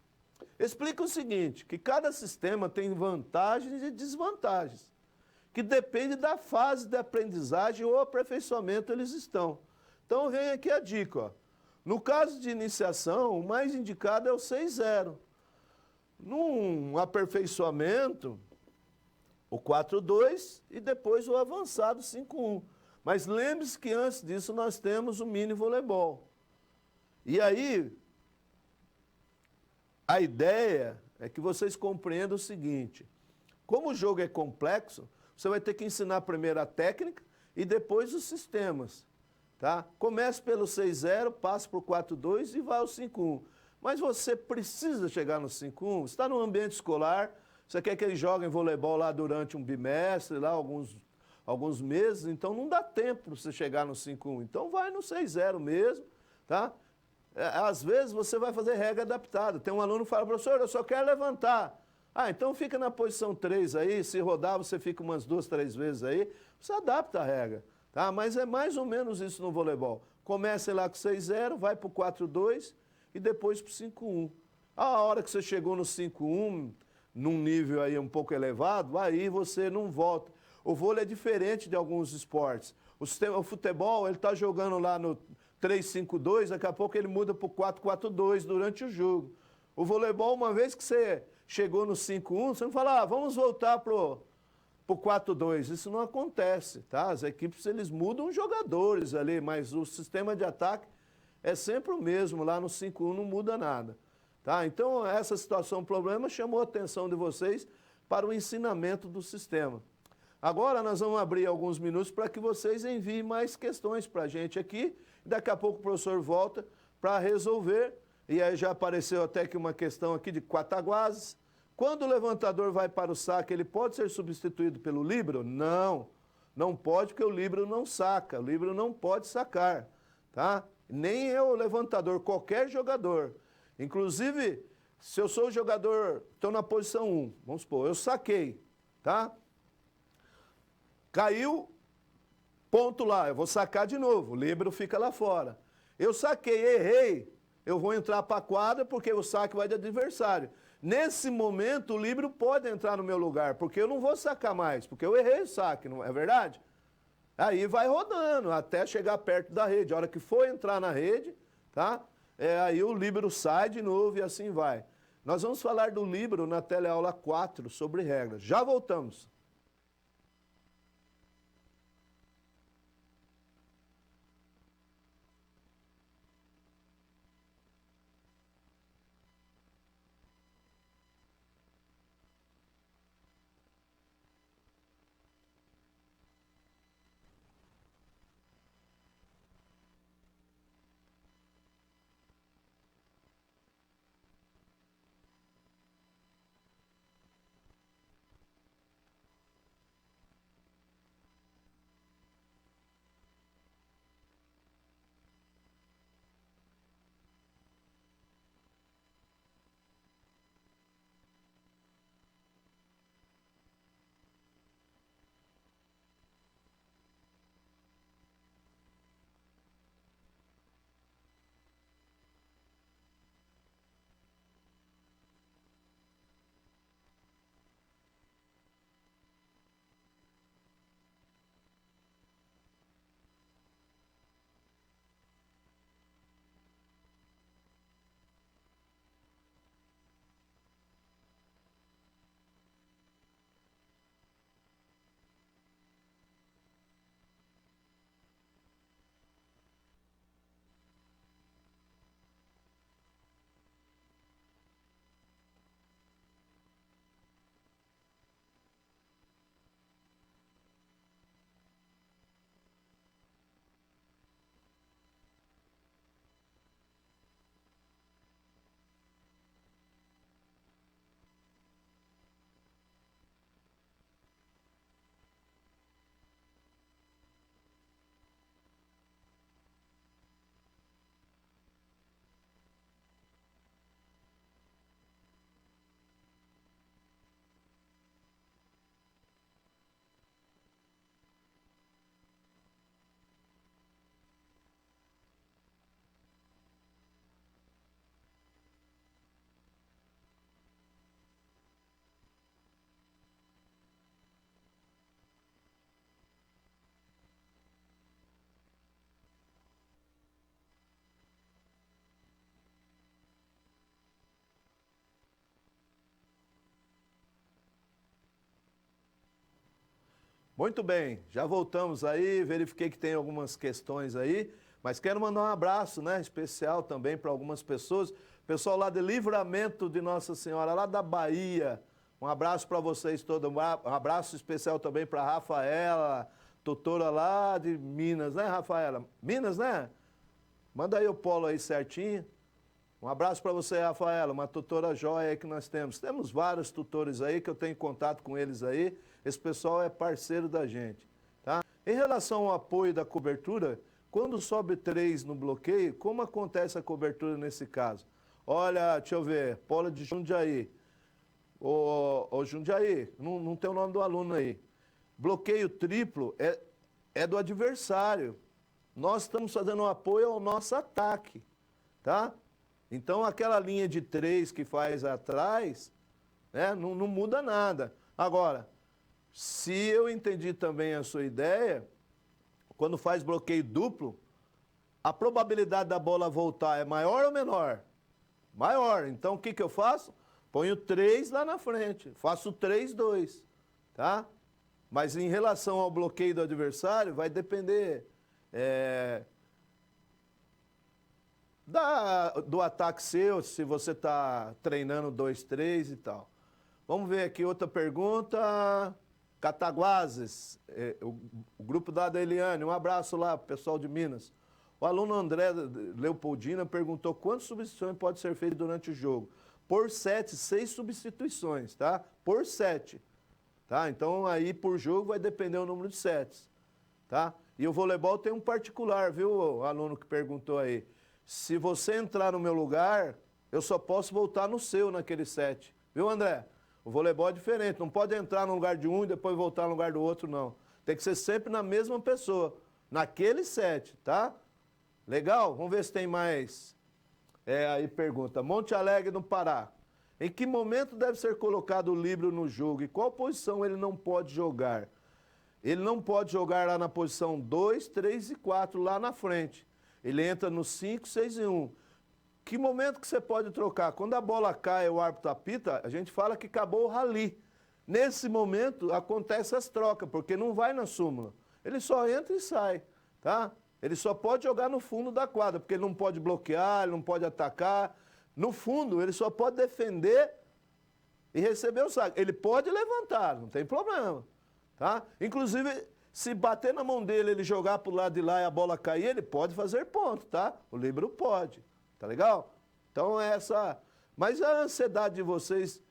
Explica o seguinte, que cada sistema tem vantagens e desvantagens, que depende da fase de aprendizagem ou aperfeiçoamento eles estão. Então vem aqui a dica, ó. No caso de iniciação, o mais indicado é o 6-0. Num aperfeiçoamento, o 4-2 e depois o avançado 5-1. Mas lembre-se que antes disso nós temos o mini voleibol. E aí, a ideia é que vocês compreendam o seguinte, como o jogo é complexo, você vai ter que ensinar primeiro a técnica e depois os sistemas. Tá? Comece pelo 6-0, passe para o 4-2 e vai ao 5-1. Mas você precisa chegar no 5-1, você está no ambiente escolar, você quer que eles joguem voleibol lá durante um bimestre, lá alguns meses, então não dá tempo para você chegar no 5-1. Então vai no 6-0 mesmo, tá? Às vezes você vai fazer regra adaptada. Tem um aluno que fala, professor, eu só quero levantar. Ah, então fica na posição 3 aí, se rodar você fica umas 2, 3 vezes aí, você adapta a regra, tá? Mas é mais ou menos isso no voleibol. Começa lá com 6-0, vai para o 4-2 e depois para o 5-1. A hora que você chegou no 5-1, num nível aí um pouco elevado, aí você não volta. O vôlei é diferente de alguns esportes. O futebol, ele está jogando lá no 3-5-2, daqui a pouco ele muda para o 4-4-2 durante o jogo. O voleibol, uma vez que você chegou no 5-1, você não fala, vamos voltar para o 4-2. Isso não acontece, tá? As equipes, eles mudam os jogadores ali, mas o sistema de ataque é sempre o mesmo, lá no 5-1 não muda nada. Tá? Então, essa situação, problema, chamou a atenção de vocês para o ensinamento do sistema. Agora, nós vamos abrir alguns minutos para que vocês enviem mais questões para a gente aqui. Daqui a pouco o professor volta para resolver. E aí já apareceu até que uma questão aqui de Quataguases. Quando o levantador vai para o saque, ele pode ser substituído pelo líbero? Não, não pode, porque o líbero não saca. O líbero não pode sacar, tá? Nem é o levantador, qualquer jogador. Inclusive, se eu sou o jogador, estou na posição 1, vamos supor, eu saquei, tá? Caiu, ponto lá, eu vou sacar de novo, o líbero fica lá fora. Eu saquei, errei, eu vou entrar para a quadra porque o saque vai de adversário. Nesse momento, o líbero pode entrar no meu lugar, porque eu não vou sacar mais, porque eu errei o saque, não é verdade? Aí vai rodando até chegar perto da rede. A hora que for entrar na rede, tá? Aí o líbero sai de novo e assim vai. Nós vamos falar do líbero na teleaula 4 sobre regras. Já voltamos. Muito bem, já voltamos aí, verifiquei que tem algumas questões aí, mas quero mandar um abraço, né, especial também para algumas pessoas. Pessoal lá de Livramento de Nossa Senhora, lá da Bahia. Um abraço para vocês todos, um abraço especial também para a Rafaela, tutora lá de Minas, né, Rafaela? Minas, né? Manda aí o polo aí certinho. Um abraço para você, Rafaela, uma tutora joia aí que nós temos. Temos vários tutores aí que eu tenho contato com eles aí. Esse pessoal é parceiro da gente, tá? Em relação ao apoio da cobertura, quando sobe 3 no bloqueio, como acontece a cobertura nesse caso? Olha, deixa eu ver, polo de Jundiaí. Ô Jundiaí, não tem o nome do aluno aí. Bloqueio triplo é do adversário. Nós estamos fazendo um apoio ao nosso ataque, tá? Então, aquela linha de 3 que faz atrás, né, não muda nada. Agora, se eu entendi também a sua ideia, quando faz bloqueio duplo, a probabilidade da bola voltar é maior ou menor? Maior. Então, o que eu faço? Ponho 3 lá na frente. Faço 3-2, tá? Mas em relação ao bloqueio do adversário, vai depender do ataque seu, se você está treinando 2-3 e tal. Vamos ver aqui outra pergunta. Cataguases, o grupo da Eliane, um abraço lá, pessoal de Minas. O aluno André Leopoldina perguntou quantas substituições pode ser feito durante o jogo. Por 7, 6 substituições, tá? Por 7, tá? Então aí por jogo vai depender o número de sets, tá? E o voleibol tem um particular, viu, o aluno que perguntou aí. Se você entrar no meu lugar, eu só posso voltar no seu naquele set, viu, André? O voleibol é diferente, não pode entrar no lugar de um e depois voltar no lugar do outro, não. Tem que ser sempre na mesma pessoa, naquele set, tá? Legal? Vamos ver se tem mais. Aí pergunta, Monte Alegre, no Pará. Em que momento deve ser colocado o líbero no jogo e qual posição ele não pode jogar? Ele não pode jogar lá na posição 2, 3 e 4, lá na frente. Ele entra no 5, 6 e 1. Que momento que você pode trocar? Quando a bola cai e o árbitro apita, a gente fala que acabou o rally. Nesse momento, acontece as trocas, porque não vai na súmula. Ele só entra e sai, tá? Ele só pode jogar no fundo da quadra, porque ele não pode bloquear, ele não pode atacar. No fundo, ele só pode defender e receber o saque. Ele pode levantar, não tem problema, tá? Inclusive, se bater na mão dele, ele jogar para o lado de lá e a bola cair, ele pode fazer ponto, tá? O líbero pode. Tá legal? Então, Mas a ansiedade de vocês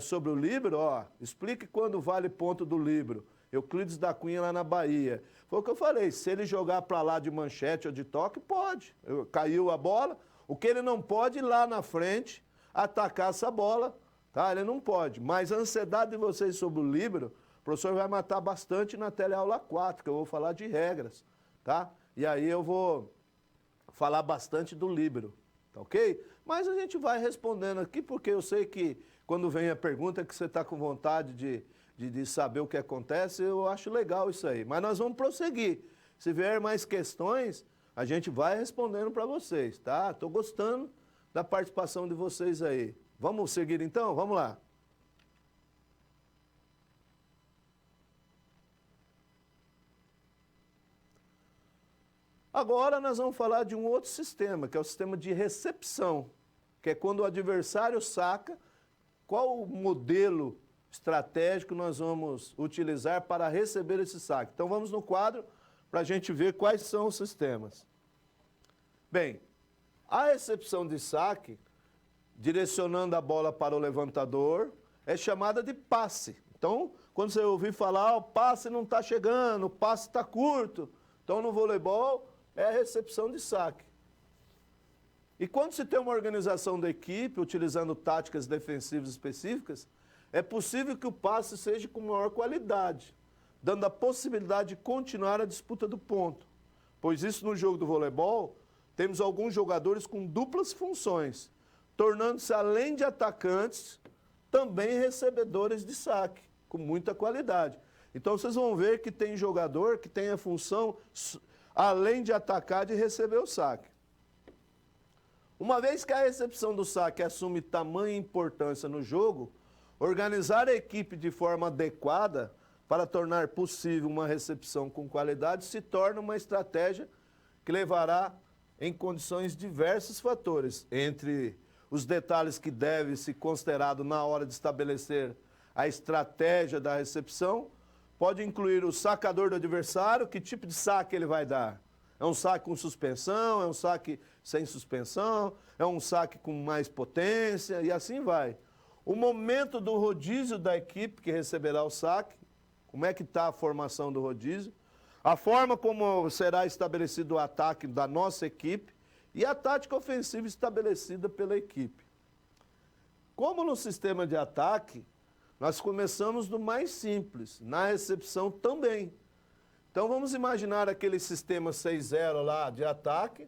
sobre o líbero, ó, explique quando vale ponto do líbero. Euclides da Cunha, lá na Bahia. Foi o que eu falei, se ele jogar para lá de manchete ou de toque, pode. Caiu a bola, o que ele não pode ir lá na frente atacar essa bola, tá? Ele não pode. Mas a ansiedade de vocês sobre o líbero, o professor vai matar bastante na teleaula 4, que eu vou falar de regras, tá? E aí eu vou falar bastante do líbero, tá ok? Mas a gente vai respondendo aqui, porque eu sei que quando vem a pergunta que você está com vontade de saber o que acontece, eu acho legal isso aí. Mas nós vamos prosseguir. Se vier mais questões, a gente vai respondendo para vocês, tá? Estou gostando da participação de vocês aí. Vamos seguir então? Vamos lá. Agora nós vamos falar de um outro sistema, que é o sistema de recepção, que é quando o adversário saca, qual o modelo estratégico nós vamos utilizar para receber esse saque. Então vamos no quadro para a gente ver quais são os sistemas. Bem, a recepção de saque, direcionando a bola para o levantador, é chamada de passe. Então, quando você ouvir falar, o passe não está chegando, o passe está curto, então no voleibol é a recepção de saque. E quando se tem uma organização da equipe, utilizando táticas defensivas específicas, é possível que o passe seja com maior qualidade, dando a possibilidade de continuar a disputa do ponto. Pois isso no jogo do voleibol, temos alguns jogadores com duplas funções, tornando-se, além de atacantes, também recebedores de saque, com muita qualidade. Então vocês vão ver que tem jogador que tem a função, além de atacar, de receber o saque. Uma vez que a recepção do saque assume tamanha importância no jogo, organizar a equipe de forma adequada para tornar possível uma recepção com qualidade, se torna uma estratégia que levará em condições diversos fatores, entre os detalhes que devem ser considerados na hora de estabelecer a estratégia da recepção, pode incluir o sacador do adversário, que tipo de saque ele vai dar. É um saque com suspensão, é um saque sem suspensão, é um saque com mais potência e assim vai. O momento do rodízio da equipe que receberá o saque, como é que está a formação do rodízio, a forma como será estabelecido o ataque da nossa equipe e a tática ofensiva estabelecida pela equipe. Como no sistema de ataque, nós começamos do mais simples, na recepção também. Então vamos imaginar aquele sistema 6-0 lá de ataque,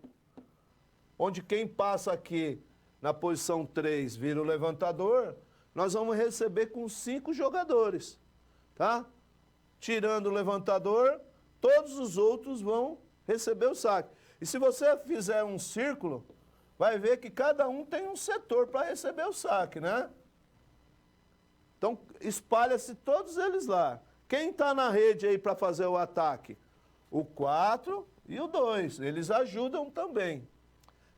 onde quem passa aqui na posição 3 vira o levantador, nós vamos receber com 5 jogadores, tá? Tirando o levantador, todos os outros vão receber o saque. E se você fizer um círculo, vai ver que cada um tem um setor para receber o saque, né? Então, espalha-se todos eles lá. Quem está na rede aí para fazer o ataque? O 4 e o 2. Eles ajudam também.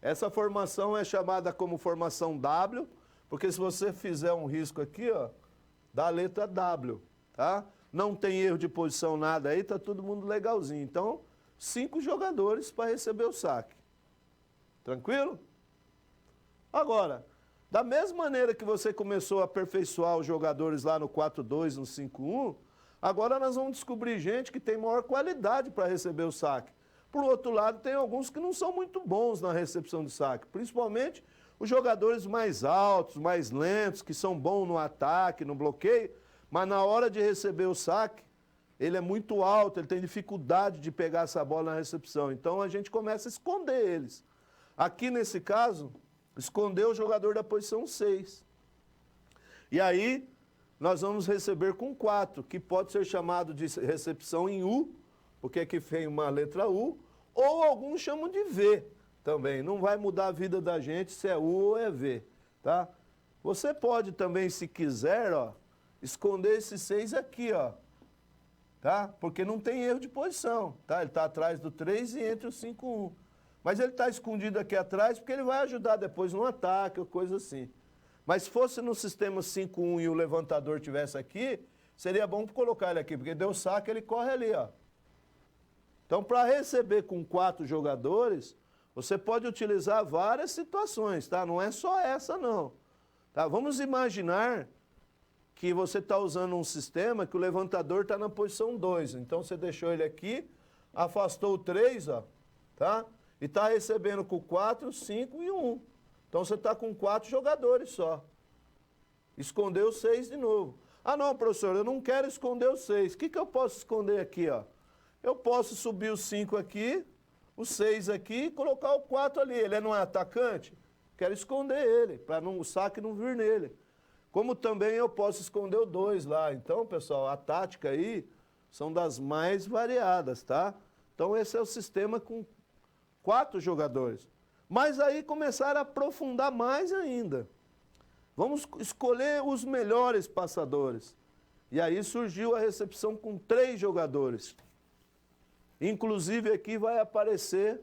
Essa formação é chamada como formação W, porque se você fizer um risco aqui, ó, dá a letra W, tá? Não tem erro de posição, nada aí, tá todo mundo legalzinho. Então, 5 jogadores para receber o saque. Tranquilo? Agora, da mesma maneira que você começou a aperfeiçoar os jogadores lá no 4-2, no 5-1, agora nós vamos descobrir gente que tem maior qualidade para receber o saque. Por outro lado, tem alguns que não são muito bons na recepção de saque, principalmente os jogadores mais altos, mais lentos, que são bons no ataque, no bloqueio, mas na hora de receber o saque, ele é muito alto, ele tem dificuldade de pegar essa bola na recepção. Então a gente começa a esconder eles. Aqui nesse caso, esconder o jogador da posição 6. E aí, nós vamos receber com 4, que pode ser chamado de recepção em U, porque aqui vem uma letra U, ou alguns chamam de V também. Não vai mudar a vida da gente se é U ou é V, tá? Você pode também, se quiser, ó, esconder esses 6 aqui, ó, tá? Porque não tem erro de posição, tá? Ele está atrás do 3 e entre o 5-1. Mas ele está escondido aqui atrás porque ele vai ajudar depois no ataque ou coisa assim. Mas se fosse no sistema 5-1 e o levantador estivesse aqui, seria bom colocar ele aqui, porque deu saque, ele corre ali, ó. Então, para receber com 4 jogadores, você pode utilizar várias situações, tá? Não é só essa, não. Tá? Vamos imaginar que você está usando um sistema que o levantador está na posição 2. Então, você deixou ele aqui, afastou o 3, ó, tá? E está recebendo com 4, 5 e 1. Então, você está com 4 jogadores só. Escondeu 6 de novo. Ah, não, professor, eu não quero esconder os 6. O que eu posso esconder aqui, ó? Eu posso subir os 5 aqui, os 6 aqui e colocar o 4 ali. Ele não é atacante? Quero esconder ele, para o saque não vir nele. Como também eu posso esconder o 2 lá. Então, pessoal, a tática aí são das mais variadas, tá? Então, esse é o sistema com 4 jogadores. Mas aí começaram a aprofundar mais ainda. Vamos escolher os melhores passadores. E aí surgiu a recepção com 3 jogadores. Inclusive aqui vai aparecer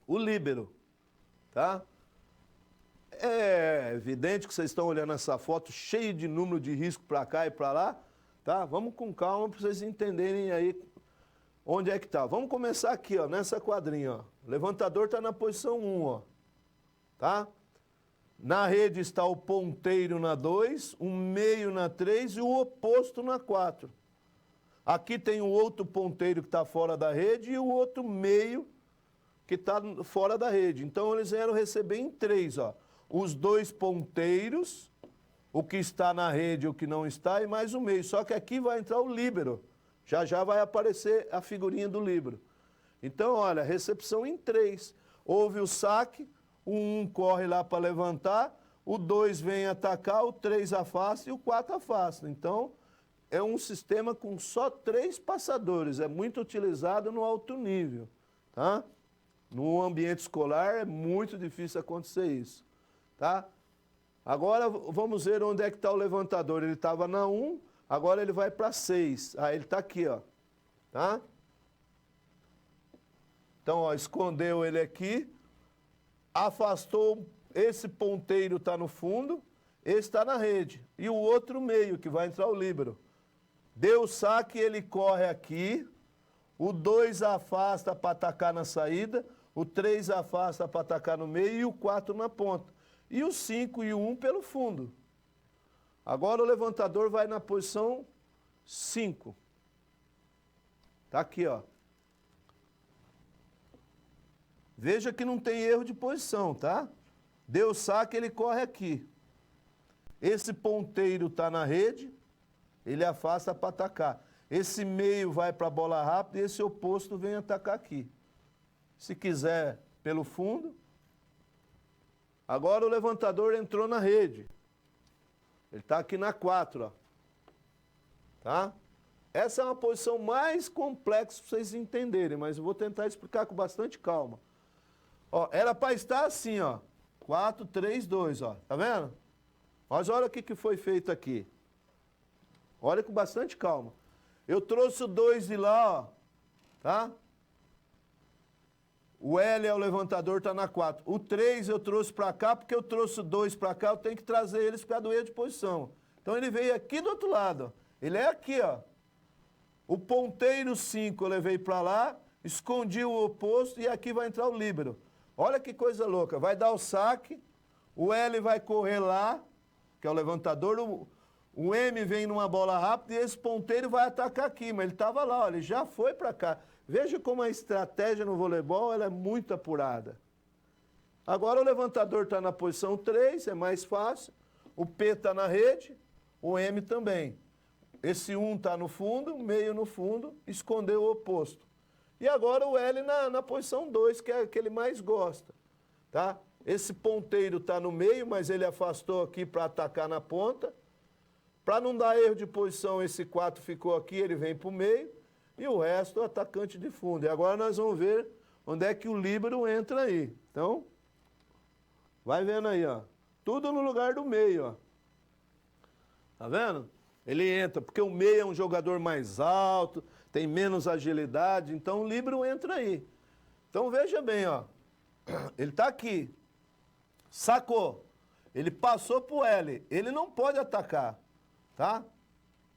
o líbero, tá? É evidente que vocês estão olhando essa foto cheia de número de risco para cá e para lá, tá? Vamos com calma para vocês entenderem aí onde é que tá. Vamos começar aqui, ó, nessa quadrinha, ó. O levantador está na posição 1, ó, tá? Na rede está o ponteiro na 2, o meio na 3 e o oposto na 4. Aqui tem o outro ponteiro que está fora da rede e o outro meio que está fora da rede. Então, eles vieram receber em 3, ó. Os 2 ponteiros, o que está na rede e o que não está, e mais o meio. Só que aqui vai entrar o líbero. Já já vai aparecer a figurinha do líbero. Então, olha, recepção em 3. Houve o saque, o 1 corre lá para levantar, o 2 vem atacar, o 3 afasta e o 4 afasta. Então, é um sistema com só 3 passadores. É muito utilizado no alto nível, tá? No ambiente escolar é muito difícil acontecer isso, tá? Agora vamos ver onde é que está o levantador. Ele estava na 1, Agora ele vai para 6. Ah, ele está aqui, ó. Tá? Então, ó, escondeu ele aqui. Afastou, esse ponteiro está no fundo, esse está na rede. E o outro meio, que vai entrar o líbero. Deu o saque, ele corre aqui. O 2 afasta para atacar na saída. O 3 afasta para atacar no meio e o 4 na ponta. E o 5 e o 1 pelo fundo. Agora o levantador vai na posição 5. Está aqui, ó. Veja que não tem erro de posição, tá? Deu o saque, ele corre aqui. Esse ponteiro está na rede, ele afasta para atacar. Esse meio vai para a bola rápida e esse oposto vem atacar aqui. Se quiser, pelo fundo. Agora o levantador entrou na rede. Ele está aqui na 4, ó. Tá? Essa é uma posição mais complexa para vocês entenderem, mas eu vou tentar explicar com bastante calma. Ó, era para estar assim, ó. 4, 3, 2, ó. Tá vendo? Mas olha o que foi feito aqui. Olha com bastante calma. Eu trouxe o 2 de lá, ó. Tá? O L é o levantador, está na 4. O 3 eu trouxe para cá, porque eu trouxe o 2 para cá, eu tenho que trazer eles para do erro de posição. Então ele veio aqui do outro lado, ó. Ele é aqui, ó. O ponteiro 5 eu levei para lá, escondi o oposto e aqui vai entrar o líbero. Olha que coisa louca. Vai dar o saque, o L vai correr lá, que é o levantador, o M vem numa bola rápida e esse ponteiro vai atacar aqui, mas ele estava lá, ó, ele já foi para cá. Veja como a estratégia no voleibol ela é muito apurada. Agora o levantador está na posição 3, é mais fácil. O P está na rede, o M também. Esse 1 está no fundo, meio no fundo, escondeu o oposto. E agora o L na posição 2, que é a que ele mais gosta. Tá? Esse ponteiro está no meio, mas ele afastou aqui para atacar na ponta. Para não dar erro de posição, esse 4 ficou aqui, ele vem para o meio. E o resto, o atacante de fundo. E agora nós vamos ver onde é que o líbero entra aí. Então, vai vendo aí, ó. Tudo no lugar do meio, ó. Tá vendo? Ele entra, porque o meio é um jogador mais alto, tem menos agilidade, então o líbero entra aí. Então veja bem, ó. Ele está aqui. Sacou. Ele passou para o L. Ele não pode atacar, tá?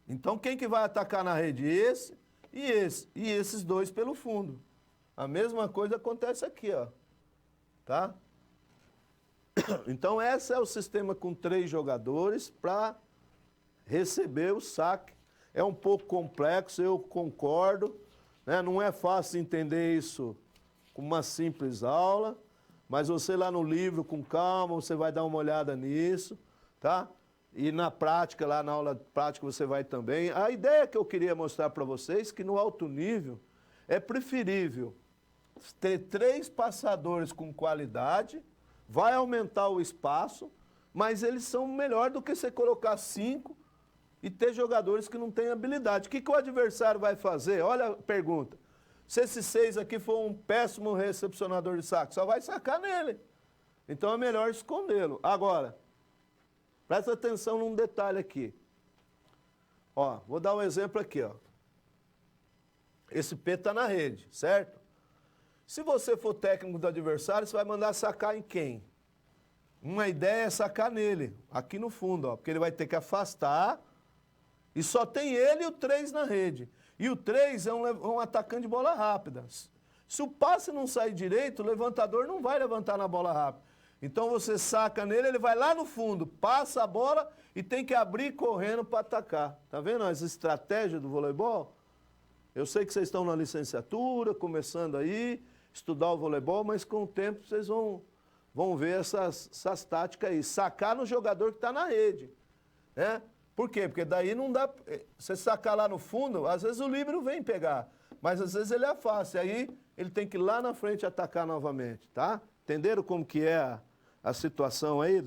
Então quem que vai atacar na rede? Esse e esse. E esses dois pelo fundo. A mesma coisa acontece aqui, ó. Tá? Então esse é o sistema com 3 jogadores para receber o saque. É um pouco complexo, eu concordo, né? Não é fácil entender isso com uma simples aula, mas você lá no livro, com calma, você vai dar uma olhada nisso, tá? E na prática, lá na aula prática, você vai também. A ideia que eu queria mostrar para vocês é que no alto nível é preferível ter 3 passadores com qualidade, vai aumentar o espaço, mas eles são melhor do que você colocar 5 e ter jogadores que não têm habilidade. O que o adversário vai fazer? Olha a pergunta. Se esse 6 aqui for um péssimo recepcionador de saque, só vai sacar nele. Então é melhor escondê-lo. Agora, presta atenção num detalhe aqui. Ó, vou dar um exemplo aqui, ó. Esse P está na rede, certo? Se você for técnico do adversário, você vai mandar sacar em quem? Uma ideia é sacar nele, aqui no fundo, ó, porque ele vai ter que afastar e só tem ele e o 3 na rede. E o 3 é um atacante de bola rápida. Se o passe não sair direito, o levantador não vai levantar na bola rápida. Então você saca nele, ele vai lá no fundo, passa a bola e tem que abrir correndo para atacar. Tá vendo as estratégias do voleibol? Eu sei que vocês estão na licenciatura, começando aí, estudar o voleibol, mas com o tempo vocês vão ver essas táticas aí. Sacar no jogador que está na rede, né? Por quê? Porque daí não dá... Você sacar lá no fundo, às vezes o líbero vem pegar, mas às vezes ele afasta, e aí ele tem que ir lá na frente atacar novamente, tá? Entenderam como que é a situação aí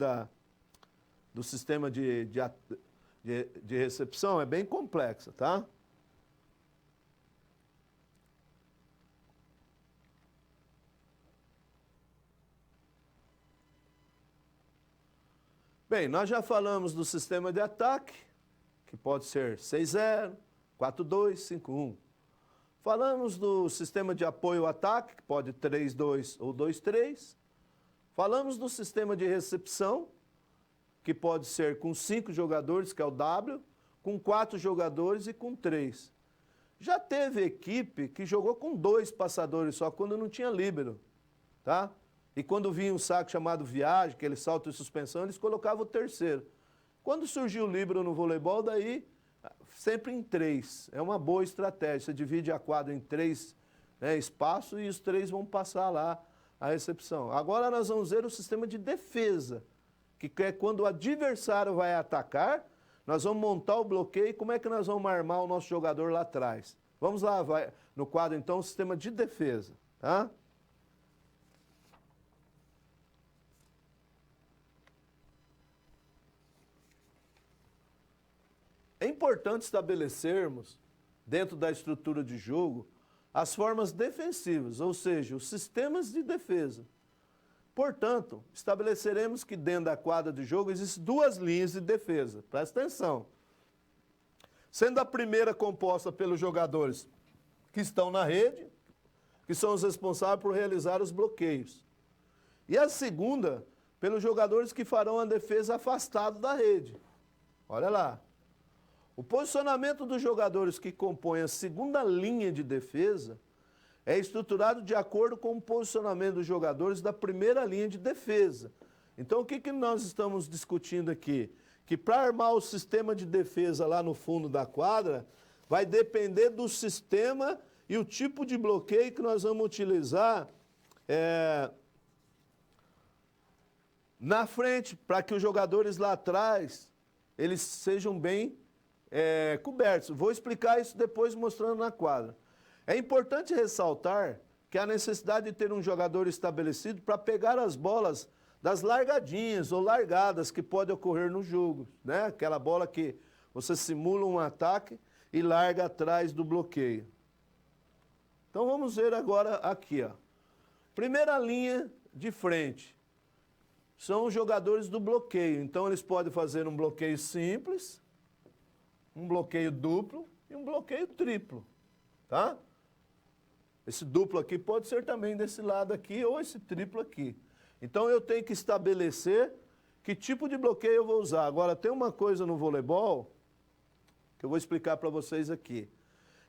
do sistema de recepção? É bem complexa, tá? Bem, nós já falamos do sistema de ataque, que pode ser 6-0, 4-2, 5-1. Falamos do sistema de apoio ao ataque, que pode 3-2 ou 2-3. Falamos do sistema de recepção, que pode ser com 5 jogadores, que é o W, com 4 jogadores e com 3. Já teve equipe que jogou com 2 passadores só, quando não tinha líbero, tá? E quando vinha um saque chamado viagem, que ele salto e suspensão, eles colocavam o terceiro. Quando surgiu o líbero no voleibol, daí sempre em 3. É uma boa estratégia. Você divide a quadra em 3 espaços e os 3 vão passar lá a recepção. Agora nós vamos ver o sistema de defesa, que é quando o adversário vai atacar, nós vamos montar o bloqueio e como é que nós vamos armar o nosso jogador lá atrás. Vamos lá, vai no quadro então, o sistema de defesa, tá? É importante estabelecermos, dentro da estrutura de jogo, as formas defensivas, ou seja, os sistemas de defesa. Portanto, estabeleceremos que dentro da quadra de jogo existem 2 linhas de defesa. Presta atenção. Sendo a primeira composta pelos jogadores que estão na rede, que são os responsáveis por realizar os bloqueios. E a segunda, pelos jogadores que farão a defesa afastado da rede. Olha lá. O posicionamento dos jogadores que compõem a segunda linha de defesa é estruturado de acordo com o posicionamento dos jogadores da primeira linha de defesa. Então, o que nós estamos discutindo aqui? Que para armar o sistema de defesa lá no fundo da quadra, vai depender do sistema e o tipo de bloqueio que nós vamos utilizar na frente, para que os jogadores lá atrás, eles sejam bem cobertos. Vou explicar isso depois mostrando na quadra. É importante ressaltar que há necessidade de ter um jogador estabelecido para pegar as bolas das largadinhas ou largadas que podem ocorrer no jogo, né? Aquela bola que você simula um ataque e larga atrás do bloqueio. Então vamos ver agora aqui, ó. Primeira linha de frente são os jogadores do bloqueio. Então eles podem fazer um bloqueio simples, um bloqueio duplo e um bloqueio triplo, tá? Esse duplo aqui pode ser também desse lado aqui ou esse triplo aqui. Então eu tenho que estabelecer que tipo de bloqueio eu vou usar. Agora tem uma coisa no voleibol que eu vou explicar para vocês aqui.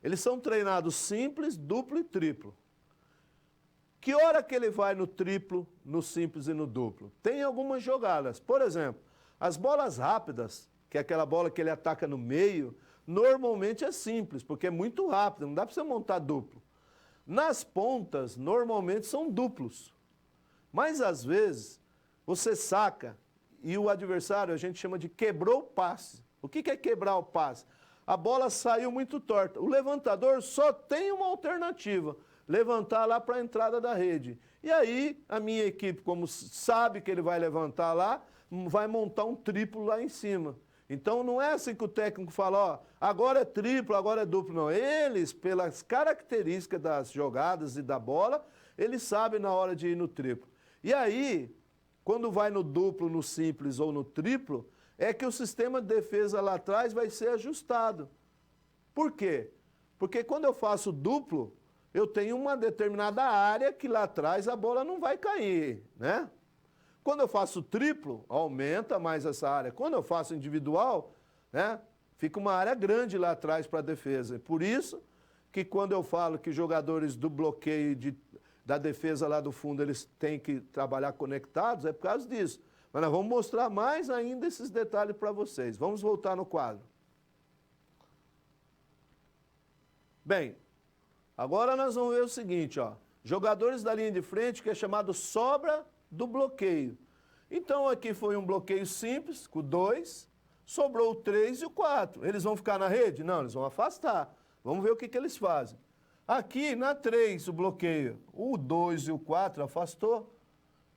Eles são treinados simples, duplo e triplo. Que hora que ele vai no triplo, no simples e no duplo? Tem algumas jogadas. Por exemplo, as bolas rápidas, que é aquela bola que ele ataca no meio, normalmente é simples, porque é muito rápido, não dá para você montar duplo. Nas pontas, normalmente são duplos. Mas às vezes, você saca e o adversário, a gente chama de quebrou o passe. O que é quebrar o passe? A bola saiu muito torta. O levantador só tem uma alternativa, levantar lá para a entrada da rede. E aí, a minha equipe, como sabe que ele vai levantar lá, vai montar um triplo lá em cima. Então, não é assim que o técnico fala, ó, agora é triplo, agora é duplo. Não, eles, pelas características das jogadas e da bola, eles sabem na hora de ir no triplo. E aí, quando vai no duplo, no simples ou no triplo, é que o sistema de defesa lá atrás vai ser ajustado. Por quê? Porque quando eu faço duplo, eu tenho uma determinada área que lá atrás a bola não vai cair, né? Quando eu faço triplo, aumenta mais essa área. Quando eu faço individual, né, fica uma área grande lá atrás para a defesa. Por isso que quando eu falo que jogadores do bloqueio da defesa lá do fundo, eles têm que trabalhar conectados, é por causa disso. Mas nós vamos mostrar mais ainda esses detalhes para vocês. Vamos voltar no quadro. Bem, agora nós vamos ver o seguinte, ó. Jogadores da linha de frente, que é chamado sobra do bloqueio. Então aqui foi um bloqueio simples, com 2, sobrou o 3 e o 4. Eles vão ficar na rede? Não, eles vão afastar. Vamos ver o que eles fazem. Aqui na 3 o bloqueio, o 2 e o 4 afastou,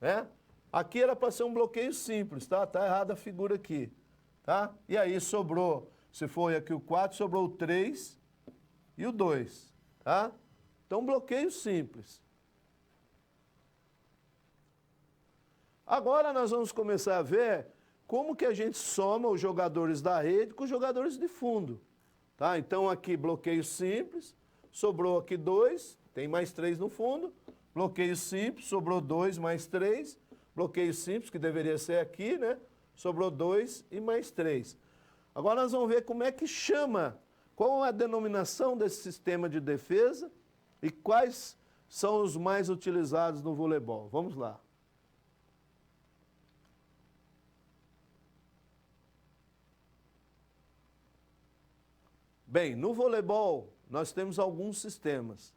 né? Aqui era para ser um bloqueio simples, tá? Tá errada a figura aqui, tá? E aí sobrou, se foi aqui o 4, sobrou o 3 e o 2, tá? Então bloqueio simples. Agora nós vamos começar a ver como que a gente soma os jogadores da rede com os jogadores de fundo. Tá? Então aqui bloqueio simples, sobrou aqui 2, tem mais 3 no fundo. Bloqueio simples, sobrou 2 mais 3. Bloqueio simples, que deveria ser aqui, né? Sobrou 2 e mais 3. Agora nós vamos ver como é que chama, qual é a denominação desse sistema de defesa e quais são os mais utilizados no voleibol. Vamos lá. Bem, no voleibol nós temos alguns sistemas.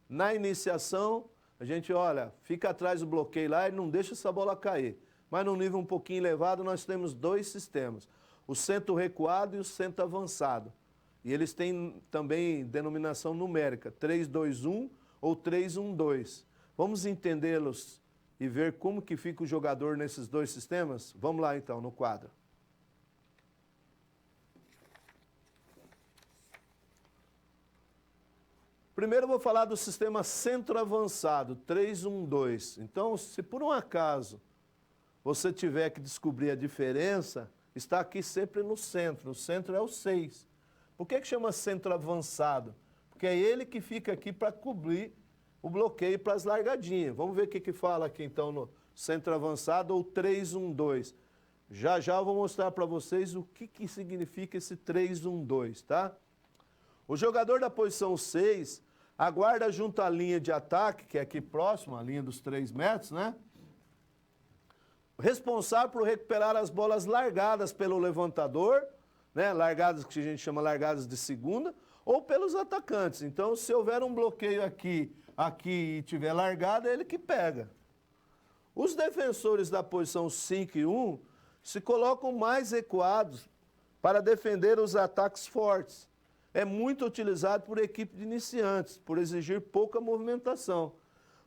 Na iniciação, a gente, olha, fica atrás do bloqueio lá e não deixa essa bola cair. Mas num nível um pouquinho elevado, nós temos 2 sistemas. O centro recuado e o centro avançado. E eles têm também denominação numérica, 3-2-1 ou 3-1-2. Vamos entendê-los e ver como que fica o jogador nesses 2 sistemas? Vamos lá então, no quadro. Primeiro eu vou falar do sistema centro-avançado, 3-1-2. Então, se por um acaso você tiver que descobrir a diferença, está aqui sempre no centro. O centro é o 6. Por que chama centro-avançado? Porque é ele que fica aqui para cobrir o bloqueio para as largadinhas. Vamos ver o que fala aqui então no centro-avançado ou 3-1-2. Já já eu vou mostrar para vocês o que significa esse 3-1-2, tá? O jogador da posição 6 aguarda junto à linha de ataque, que é aqui próximo, a linha dos 3 metros, né? Responsável por recuperar as bolas largadas pelo levantador, né? Largadas que a gente chama largadas de segunda, ou pelos atacantes. Então, se houver um bloqueio aqui e tiver largada, é ele que pega. Os defensores da posição 5 e 1 se colocam mais recuados para defender os ataques fortes. É muito utilizado por equipe de iniciantes, por exigir pouca movimentação.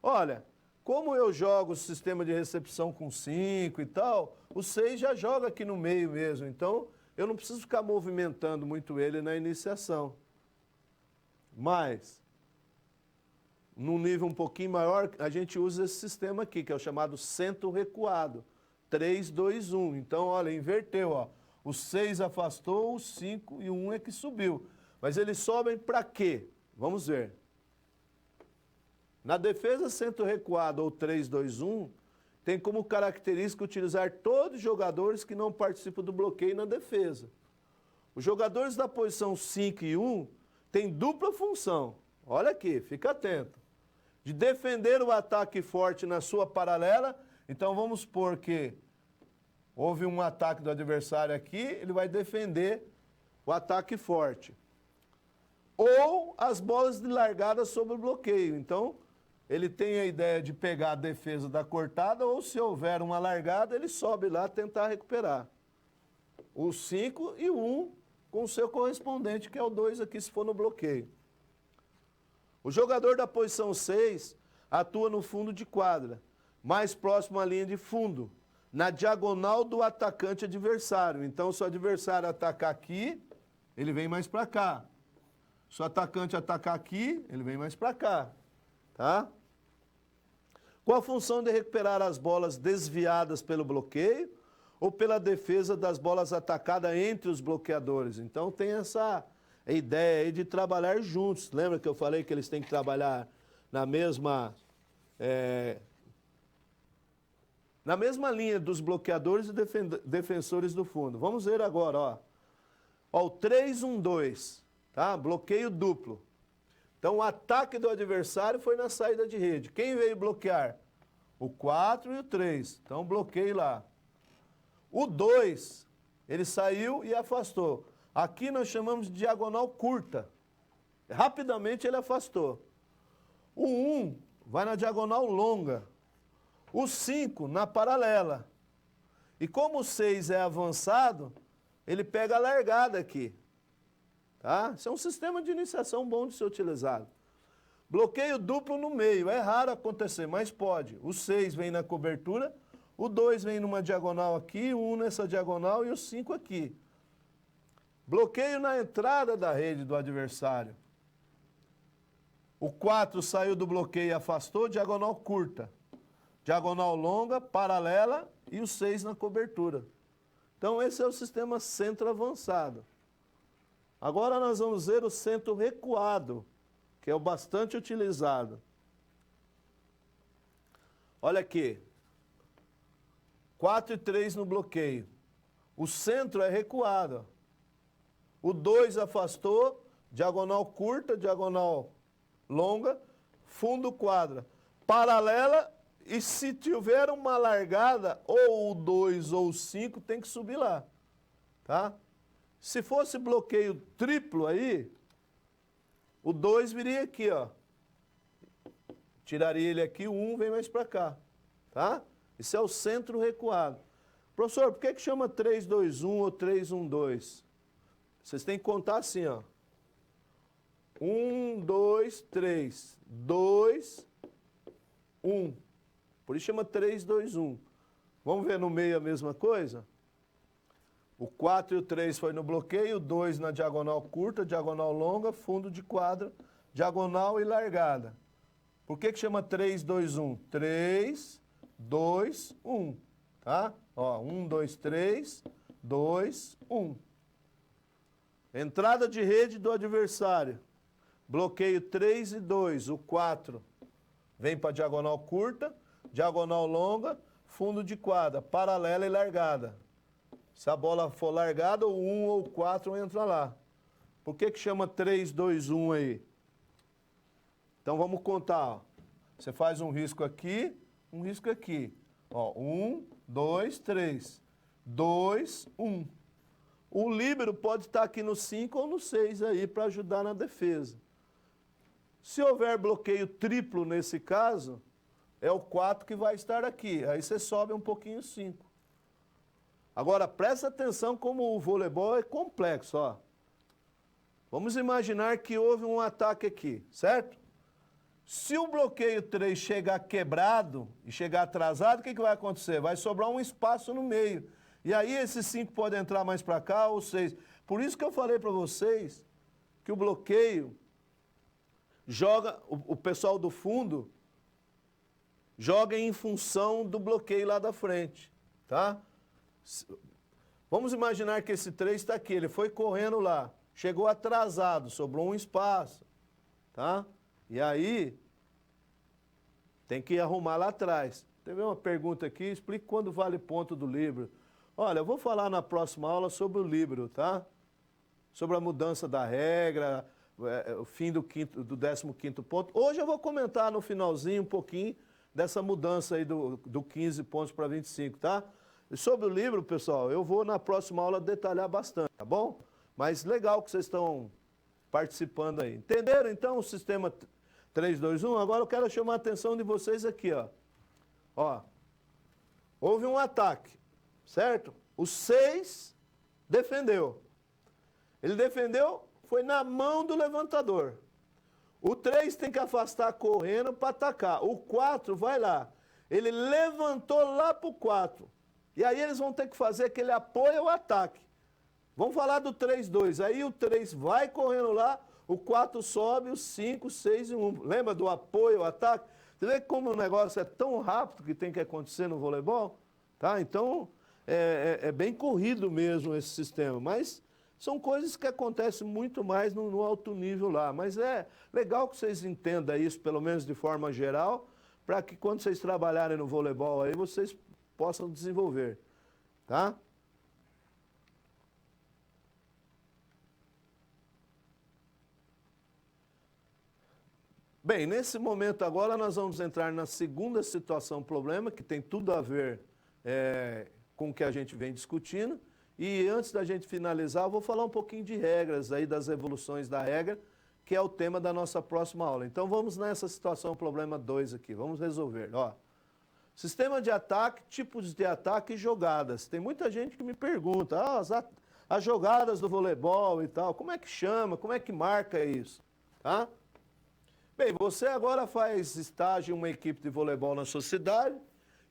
Olha, como eu jogo o sistema de recepção com 5 e tal, o 6 já joga aqui no meio mesmo, então eu não preciso ficar movimentando muito ele na iniciação. Mas, num nível um pouquinho maior, a gente usa esse sistema aqui, que é o chamado centro recuado, 3-2-1. Então, olha, inverteu, ó. O 6 afastou, o 5 e o 1 é que subiu. Mas eles sobem para quê? Vamos ver. Na defesa centro recuado ou 3-2-1, tem como característica utilizar todos os jogadores que não participam do bloqueio na defesa. Os jogadores da posição 5 e 1 têm dupla função. Olha aqui, fica atento. De defender o ataque forte na sua paralela. Então vamos supor que houve um ataque do adversário aqui, ele vai defender o ataque forte. Ou as bolas de largada sobre o bloqueio. Então, ele tem a ideia de pegar a defesa da cortada, ou se houver uma largada, ele sobe lá tentar recuperar. O 5 e o 1 com o seu correspondente, que é o 2 aqui, se for no bloqueio. O jogador da posição 6 atua no fundo de quadra, mais próximo à linha de fundo, na diagonal do atacante adversário. Então, se o adversário atacar aqui, ele vem mais para cá. Se o atacante atacar aqui, ele vem mais para cá, tá? Com a função de recuperar as bolas desviadas pelo bloqueio ou pela defesa das bolas atacadas entre os bloqueadores. Então tem essa ideia aí de trabalhar juntos. Lembra que eu falei que eles têm que trabalhar na mesma linha dos bloqueadores e defensores do fundo. Vamos ver agora, ó. Ó, o 3-1-2. Tá? Bloqueio duplo. Então, o ataque do adversário foi na saída de rede. Quem veio bloquear? O 4 e o 3. Então, bloqueio lá. O 2, ele saiu e afastou. Aqui nós chamamos de diagonal curta. Rapidamente ele afastou. O 1 vai na diagonal longa. O 5 na paralela. E como o 6 é avançado, ele pega a largada aqui. Tá? Isso é um sistema de iniciação bom de ser utilizado. Bloqueio duplo no meio. É raro acontecer, mas pode. O 6 vem na cobertura, o 2 vem numa diagonal aqui, o 1 nessa diagonal e o 5 aqui. Bloqueio na entrada da rede do adversário. O 4 saiu do bloqueio e afastou, diagonal curta. Diagonal longa, paralela e o 6 na cobertura. Então, esse é o sistema centro avançado. Agora nós vamos ver o centro recuado, que é o bastante utilizado. Olha aqui, 4 e 3 no bloqueio. O centro é recuado. O 2 afastou, diagonal curta, diagonal longa, fundo quadra. Paralela, e se tiver uma largada, ou o 2 ou o 5, tem que subir lá. Tá? Se fosse bloqueio triplo aí, o 2 viria aqui, ó. Tiraria ele aqui, o 1 vem mais para cá. Tá? Isso é o centro recuado. Professor, por que chama 3-2-1 ou 3-1-2? Vocês têm que contar assim, ó. 1, 2, 3. 2, 1. Por isso chama 3-2-1. Vamos ver no meio a mesma coisa? O 4 e o 3 foi no bloqueio, o 2 na diagonal curta, diagonal longa, fundo de quadra, diagonal e largada. Por que chama 3-2-1? 3, 2, 1. Tá? Ó, 1, 2, 3, 2, 1. Entrada de rede do adversário. Bloqueio 3 e 2. O 4 vem para diagonal curta, diagonal longa, fundo de quadra, paralela e largada. Se a bola for largada, o 1 ou o 4 entra lá. Por que chama 3, 2, 1 aí? Então vamos contar. Ó. Você faz um risco aqui, um risco aqui. Ó, 1, 2, 3. 2, 1. O líbero pode estar aqui no 5 ou no 6 aí para ajudar na defesa. Se houver bloqueio triplo nesse caso, é o 4 que vai estar aqui. Aí você sobe um pouquinho o 5. Agora, presta atenção como o voleibol é complexo, ó. Vamos imaginar que houve um ataque aqui, certo? Se o bloqueio 3 chegar quebrado e chegar atrasado, o que vai acontecer? Vai sobrar um espaço no meio. E aí esses 5 podem entrar mais para cá, ou 6. Por isso que eu falei para vocês que o bloqueio joga, o pessoal do fundo joga em função do bloqueio lá da frente, tá? Vamos imaginar que esse 3 está aqui, ele foi correndo lá, chegou atrasado, sobrou um espaço, tá? E aí, tem que arrumar lá atrás. Teve uma pergunta aqui, explique quando vale ponto do líbero. Olha, eu vou falar na próxima aula sobre o líbero, tá? Sobre a mudança da regra, o fim do 15º ponto. Hoje eu vou comentar no finalzinho um pouquinho dessa mudança aí do 15 pontos para 25, tá? E sobre o livro, pessoal, eu vou na próxima aula detalhar bastante, tá bom? Mas legal que vocês estão participando aí. Entenderam, então, o sistema 3, 2, 1? Agora eu quero chamar a atenção de vocês aqui, ó. Ó, houve um ataque, certo? O 6 defendeu. Ele defendeu, foi na mão do levantador. O 3 tem que afastar correndo para atacar. O 4 vai lá. Ele levantou lá para o 4. E aí eles vão ter que fazer aquele apoio ao ataque. Vamos falar do 3-2. Aí o 3 vai correndo lá, o 4 sobe, o 5, 6 e 1. Lembra do apoio ao ataque? Você vê como o negócio é tão rápido que tem que acontecer no voleibol? Tá? Então, é bem corrido mesmo esse sistema. Mas são coisas que acontecem muito mais no alto nível lá. Mas é legal que vocês entendam isso, pelo menos de forma geral, para que quando vocês trabalharem no voleibol aí, vocês possam desenvolver, tá? Bem, nesse momento agora nós vamos entrar na segunda situação problema, que tem tudo a ver com o que a gente vem discutindo. E antes da gente finalizar, eu vou falar um pouquinho de regras aí, das evoluções da regra, que é o tema da nossa próxima aula. Então vamos nessa situação problema 2 aqui, vamos resolver, ó. Sistema de ataque, tipos de ataque e jogadas. Tem muita gente que me pergunta, as jogadas do voleibol e tal, como é que chama, como é que marca isso? Tá? Bem, você agora faz estágio em uma equipe de voleibol na sua cidade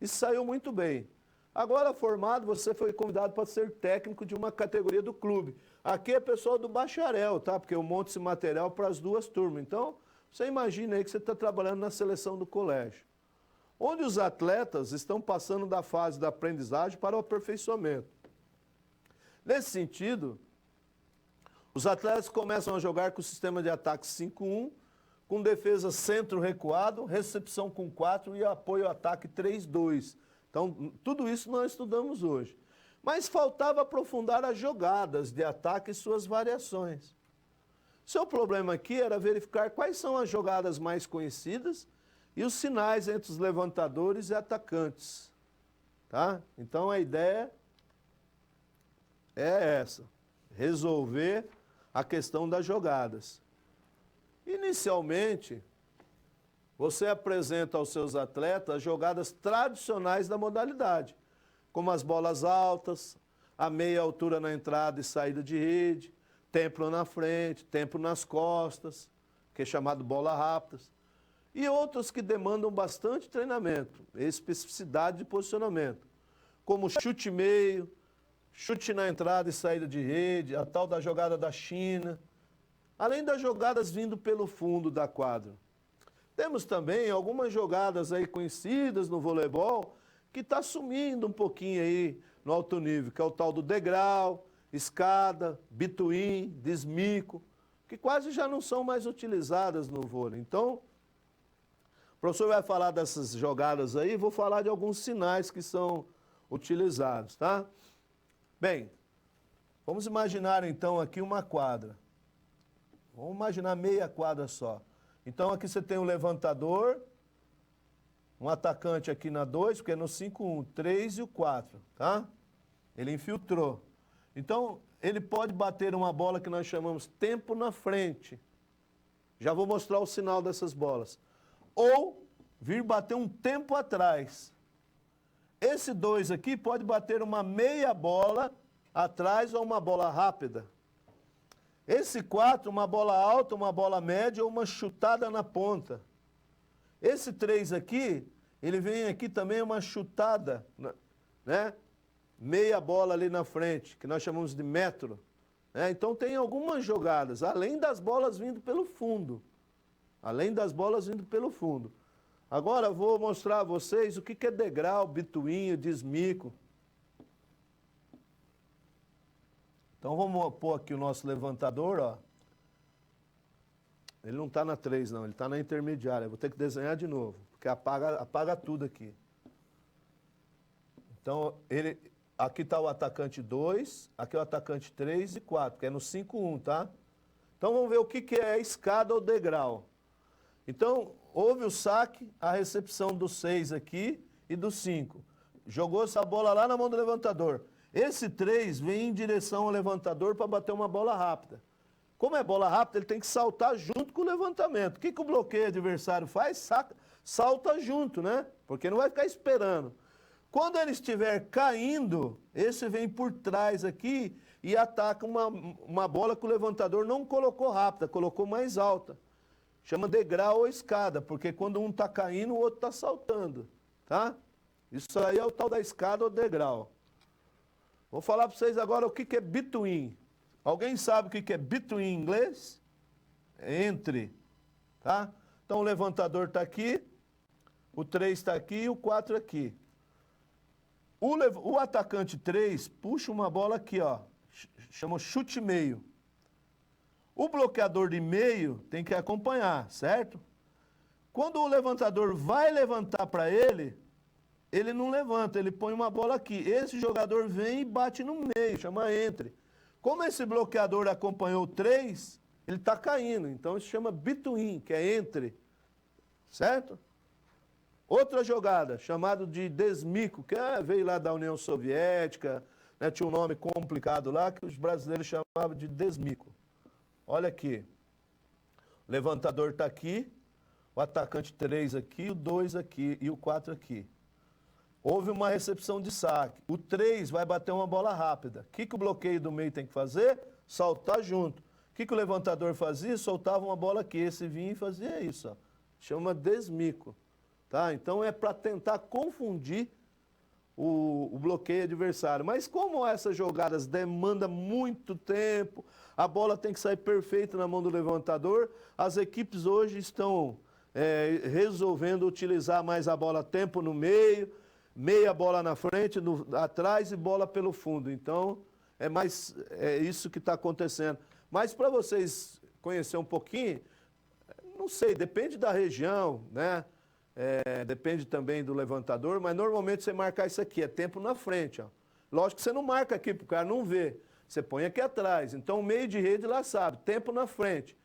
e saiu muito bem. Agora formado, você foi convidado para ser técnico de uma categoria do clube. Aqui é pessoal do bacharel, tá? Porque eu monto esse material para as duas turmas. Então, você imagina aí que você está trabalhando na seleção do colégio, onde os atletas estão passando da fase da aprendizagem para o aperfeiçoamento. Nesse sentido, os atletas começam a jogar com o sistema de ataque 5-1, com defesa centro recuado, recepção com 4 e apoio ao ataque 3-2. Então, tudo isso nós estudamos hoje. Mas faltava aprofundar as jogadas de ataque e suas variações. Seu problema aqui era verificar quais são as jogadas mais conhecidas e os sinais entre os levantadores e atacantes. Tá? Então, a ideia é essa, resolver a questão das jogadas. Inicialmente, você apresenta aos seus atletas jogadas tradicionais da modalidade, como as bolas altas, a meia altura na entrada e saída de rede, tempo na frente, tempo nas costas, que é chamado bola rápidas, e outras que demandam bastante treinamento, especificidade de posicionamento, como chute meio, chute na entrada e saída de rede, a tal da jogada da China, além das jogadas vindo pelo fundo da quadra. Temos também algumas jogadas aí conhecidas no voleibol que está sumindo um pouquinho aí no alto nível, que é o tal do degrau, escada, bituin, desmico, que quase já não são mais utilizadas no vôlei. Então, o professor vai falar dessas jogadas aí, vou falar de alguns sinais que são utilizados, tá? Bem, vamos imaginar então aqui uma quadra. Vamos imaginar meia quadra só. Então aqui você tem um levantador, um atacante aqui na 2, porque é no 5-1, 3 e o 4, tá? Ele infiltrou. Então, ele pode bater uma bola que nós chamamos tempo na frente. Já vou mostrar o sinal dessas bolas. Ou vir bater um tempo atrás. Esse 2 aqui pode bater uma meia bola atrás ou uma bola rápida. Esse 4, uma bola alta, uma bola média ou uma chutada na ponta. Esse 3 aqui, ele vem aqui também uma chutada, né? Meia bola ali na frente, que nós chamamos de metro. Né? Então tem algumas jogadas, além das bolas vindo pelo fundo. Além das bolas vindo pelo fundo. Agora vou mostrar a vocês o que é degrau, bituinho, desmico. Então vamos pôr aqui o nosso levantador, ó. Ele não está na 3 não, ele está na intermediária. Eu vou ter que desenhar de novo, porque apaga tudo aqui. Então, aqui está o atacante 2, aqui é o atacante 3 e 4, que é no 5-1, tá? Então vamos ver o que é a escada ou degrau. Então, houve o saque, a recepção do 6 aqui e do 5. Jogou essa bola lá na mão do levantador. Esse 3 vem em direção ao levantador para bater uma bola rápida. Como é bola rápida, ele tem que saltar junto com o levantamento. O que o bloqueio adversário faz? Salta junto, né? Porque não vai ficar esperando. Quando ele estiver caindo, esse vem por trás aqui e ataca uma bola que o levantador não colocou rápida, colocou mais alta. Chama degrau ou escada, porque quando um está caindo, o outro está saltando, tá? Isso aí é o tal da escada ou degrau. Vou falar para vocês agora o que é between. Alguém sabe o que é between em inglês? É entre, tá? Então o levantador está aqui, o 3 está aqui e o 4 aqui. O atacante 3 puxa uma bola aqui, ó, chama chute meio. O bloqueador de meio tem que acompanhar, certo? Quando o levantador vai levantar para ele não levanta, ele põe uma bola aqui. Esse jogador vem e bate no meio, chama entre. Como esse bloqueador acompanhou o 3, ele está caindo. Então isso chama between, que é entre, certo? Outra jogada, chamado de desmico, que veio lá da União Soviética, né, tinha um nome complicado lá, que os brasileiros chamavam de desmico. Olha aqui, o levantador está aqui, o atacante 3 aqui, o 2 aqui e o 4 aqui. Houve uma recepção de saque. O 3 vai bater uma bola rápida. O que o bloqueio do meio tem que fazer? Saltar junto. O que o levantador fazia? Soltava uma bola aqui. Esse vinha e fazia isso. Ó. Chama desmico. Tá? Então é para tentar confundir o bloqueio adversário. Mas como essas jogadas demandam muito tempo, a bola tem que sair perfeita na mão do levantador, as equipes hoje estão resolvendo utilizar mais a bola tempo no meio, meia bola na frente, atrás e bola pelo fundo. Então, é isso que está acontecendo. Mas para vocês conhecerem um pouquinho, não sei, depende da região, né? Depende também do levantador, mas normalmente você marcar isso aqui, é tempo na frente, ó. Lógico que você não marca aqui para o cara não ver, você põe aqui atrás. Então o meio de rede lá sabe, tempo na frente.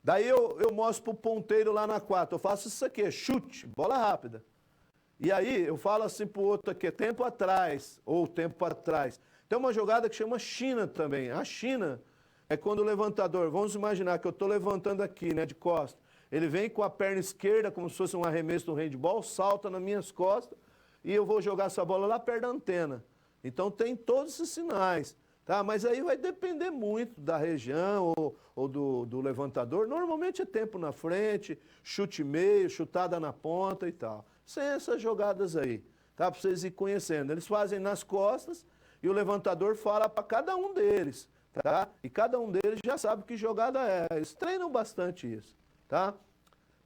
Daí eu mostro para o ponteiro lá na 4, eu faço isso aqui, chute, bola rápida. E aí eu falo assim para o outro aqui, tempo atrás, ou tempo para trás. Tem uma jogada que chama China também. A China é quando o levantador, vamos imaginar que eu estou levantando aqui, né, de costas. Ele vem com a perna esquerda, como se fosse um arremesso do handball, salta nas minhas costas e eu vou jogar essa bola lá perto da antena. Então tem todos esses sinais. Tá? Mas aí vai depender muito da região ou do levantador. Normalmente é tempo na frente, chute meio, chutada na ponta e tal. Sem essas jogadas aí, tá? Para vocês ir conhecendo. Eles fazem nas costas e o levantador fala para cada um deles, tá? E cada um deles já sabe que jogada é. Eles treinam bastante isso, tá?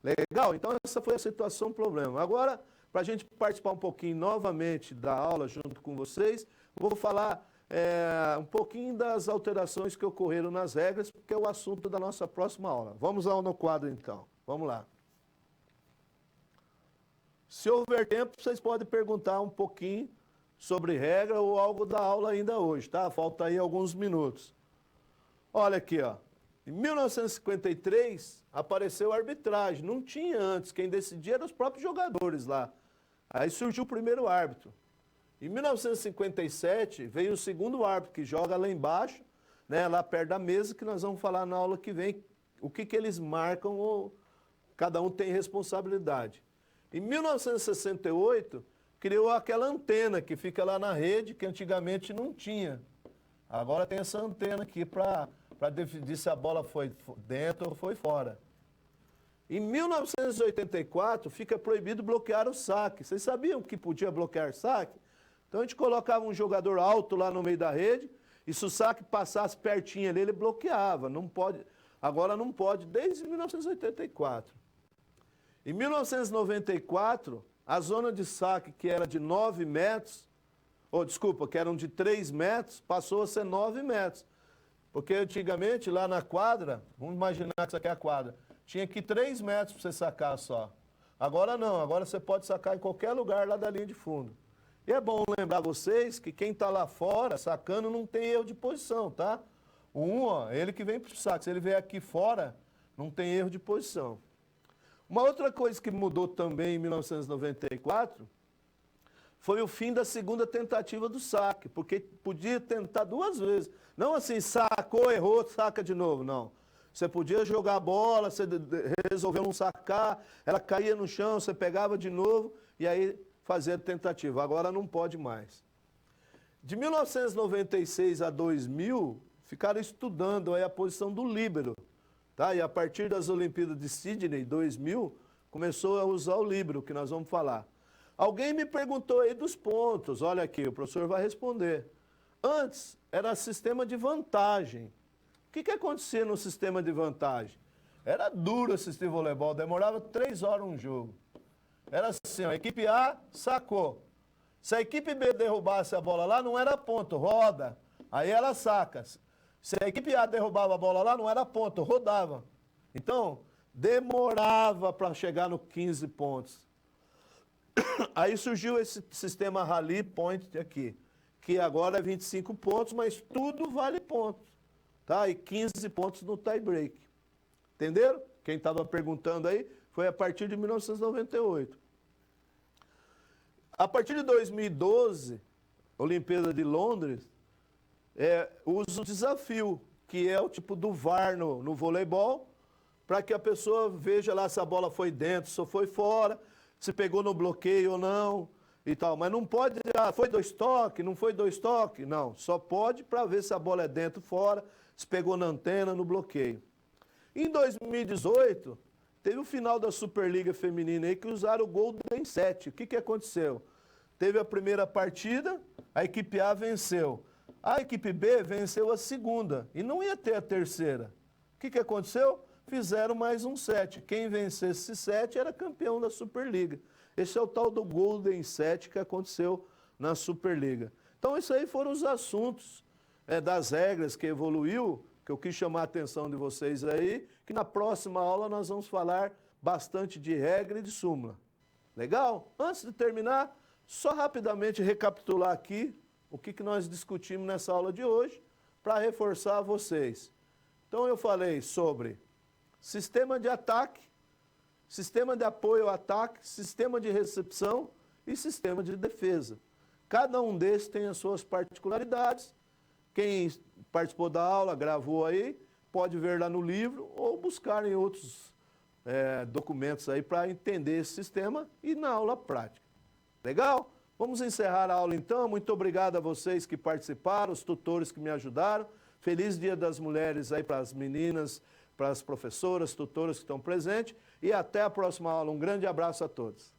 Legal? Então essa foi a situação, problema. Agora, para a gente participar um pouquinho novamente da aula junto com vocês, vou falar um pouquinho das alterações que ocorreram nas regras, porque é o assunto da nossa próxima aula. Vamos lá no quadro então. Vamos lá. Se houver tempo, vocês podem perguntar um pouquinho sobre regra ou algo da aula ainda hoje, tá? Falta aí alguns minutos. Olha aqui, ó. Em 1953, apareceu a arbitragem. Não tinha antes. Quem decidia eram os próprios jogadores lá. Aí surgiu o primeiro árbitro. Em 1957, veio o segundo árbitro, que joga lá embaixo, né, lá perto da mesa, que nós vamos falar na aula que vem, o que eles marcam, ou cada um tem responsabilidade. Em 1968, criou aquela antena que fica lá na rede, que antigamente não tinha. Agora tem essa antena aqui para decidir se a bola foi dentro ou foi fora. Em 1984, fica proibido bloquear o saque. Vocês sabiam que podia bloquear saque? Então a gente colocava um jogador alto lá no meio da rede, e se o saque passasse pertinho ali, ele bloqueava. Não pode, agora não pode, desde 1984. Em 1994, a zona de saque, que era de 9 metros, que eram de 3 metros, passou a ser 9 metros. Porque antigamente, lá na quadra, vamos imaginar que isso aqui é a quadra, tinha que 3 metros para você sacar só. Agora não, agora você pode sacar em qualquer lugar lá da linha de fundo. E é bom lembrar vocês que quem está lá fora, sacando, não tem erro de posição, tá? Ele que vem para o saque, se ele vier aqui fora, não tem erro de posição. Uma outra coisa que mudou também em 1994 foi o fim da segunda tentativa do saque, porque podia tentar 2 vezes. Não assim, sacou, errou, saca de novo, não. Você podia jogar a bola, você resolveu não sacar, ela caía no chão, você pegava de novo e aí fazia a tentativa. Agora não pode mais. De 1996 a 2000, ficaram estudando aí a posição do líbero. Tá? E a partir das Olimpíadas de Sydney, 2000, começou a usar o líbero, que nós vamos falar. Alguém me perguntou aí dos pontos. Olha aqui, o professor vai responder. Antes, era sistema de vantagem. O que acontecia no sistema de vantagem? Era duro assistir voleibol, demorava 3 horas um jogo. Era assim, a equipe A sacou. Se a equipe B derrubasse a bola lá, não era ponto, roda. Aí ela saca. Se a equipe A derrubava a bola lá, não era ponto, rodava. Então, demorava para chegar no 15 pontos. Aí surgiu esse sistema Rally Point aqui, que agora é 25 pontos, mas tudo vale pontos. Tá? E 15 pontos no tie break. Entenderam? Quem estava perguntando aí, foi a partir de 1998. A partir de 2012, Olimpíada de Londres, usa o desafio, que é o tipo do VAR no voleibol, para que a pessoa veja lá se a bola foi dentro, se foi fora, se pegou no bloqueio ou não, e tal. Mas não pode, foi 2 toques, não foi 2 toques, não. Só pode para ver se a bola é dentro, fora, se pegou na antena, no bloqueio. Em 2018, teve o final da Superliga Feminina aí, que usaram o Golden Set. O que aconteceu? Teve a primeira partida, a equipe A venceu. A equipe B venceu a segunda e não ia ter a terceira. O que aconteceu? Fizeram mais um set. Quem vencesse esse set era campeão da Superliga. Esse é o tal do Golden Set que aconteceu na Superliga. Então, isso aí foram os assuntos das regras que evoluiu, que eu quis chamar a atenção de vocês aí, que na próxima aula nós vamos falar bastante de regra e de súmula. Legal? Antes de terminar, só rapidamente recapitular aqui o que nós discutimos nessa aula de hoje, para reforçar a vocês. Então eu falei sobre sistema de ataque, sistema de apoio ao ataque, sistema de recepção e sistema de defesa. Cada um desses tem as suas particularidades. Quem participou da aula, gravou aí, pode ver lá no livro ou buscar em outros documentos aí para entender esse sistema e na aula prática. Legal? Vamos encerrar a aula então. Muito obrigado a vocês que participaram, os tutores que me ajudaram. Feliz Dia das Mulheres aí para as meninas, para as professoras, tutoras que estão presentes. E até a próxima aula. Um grande abraço a todos.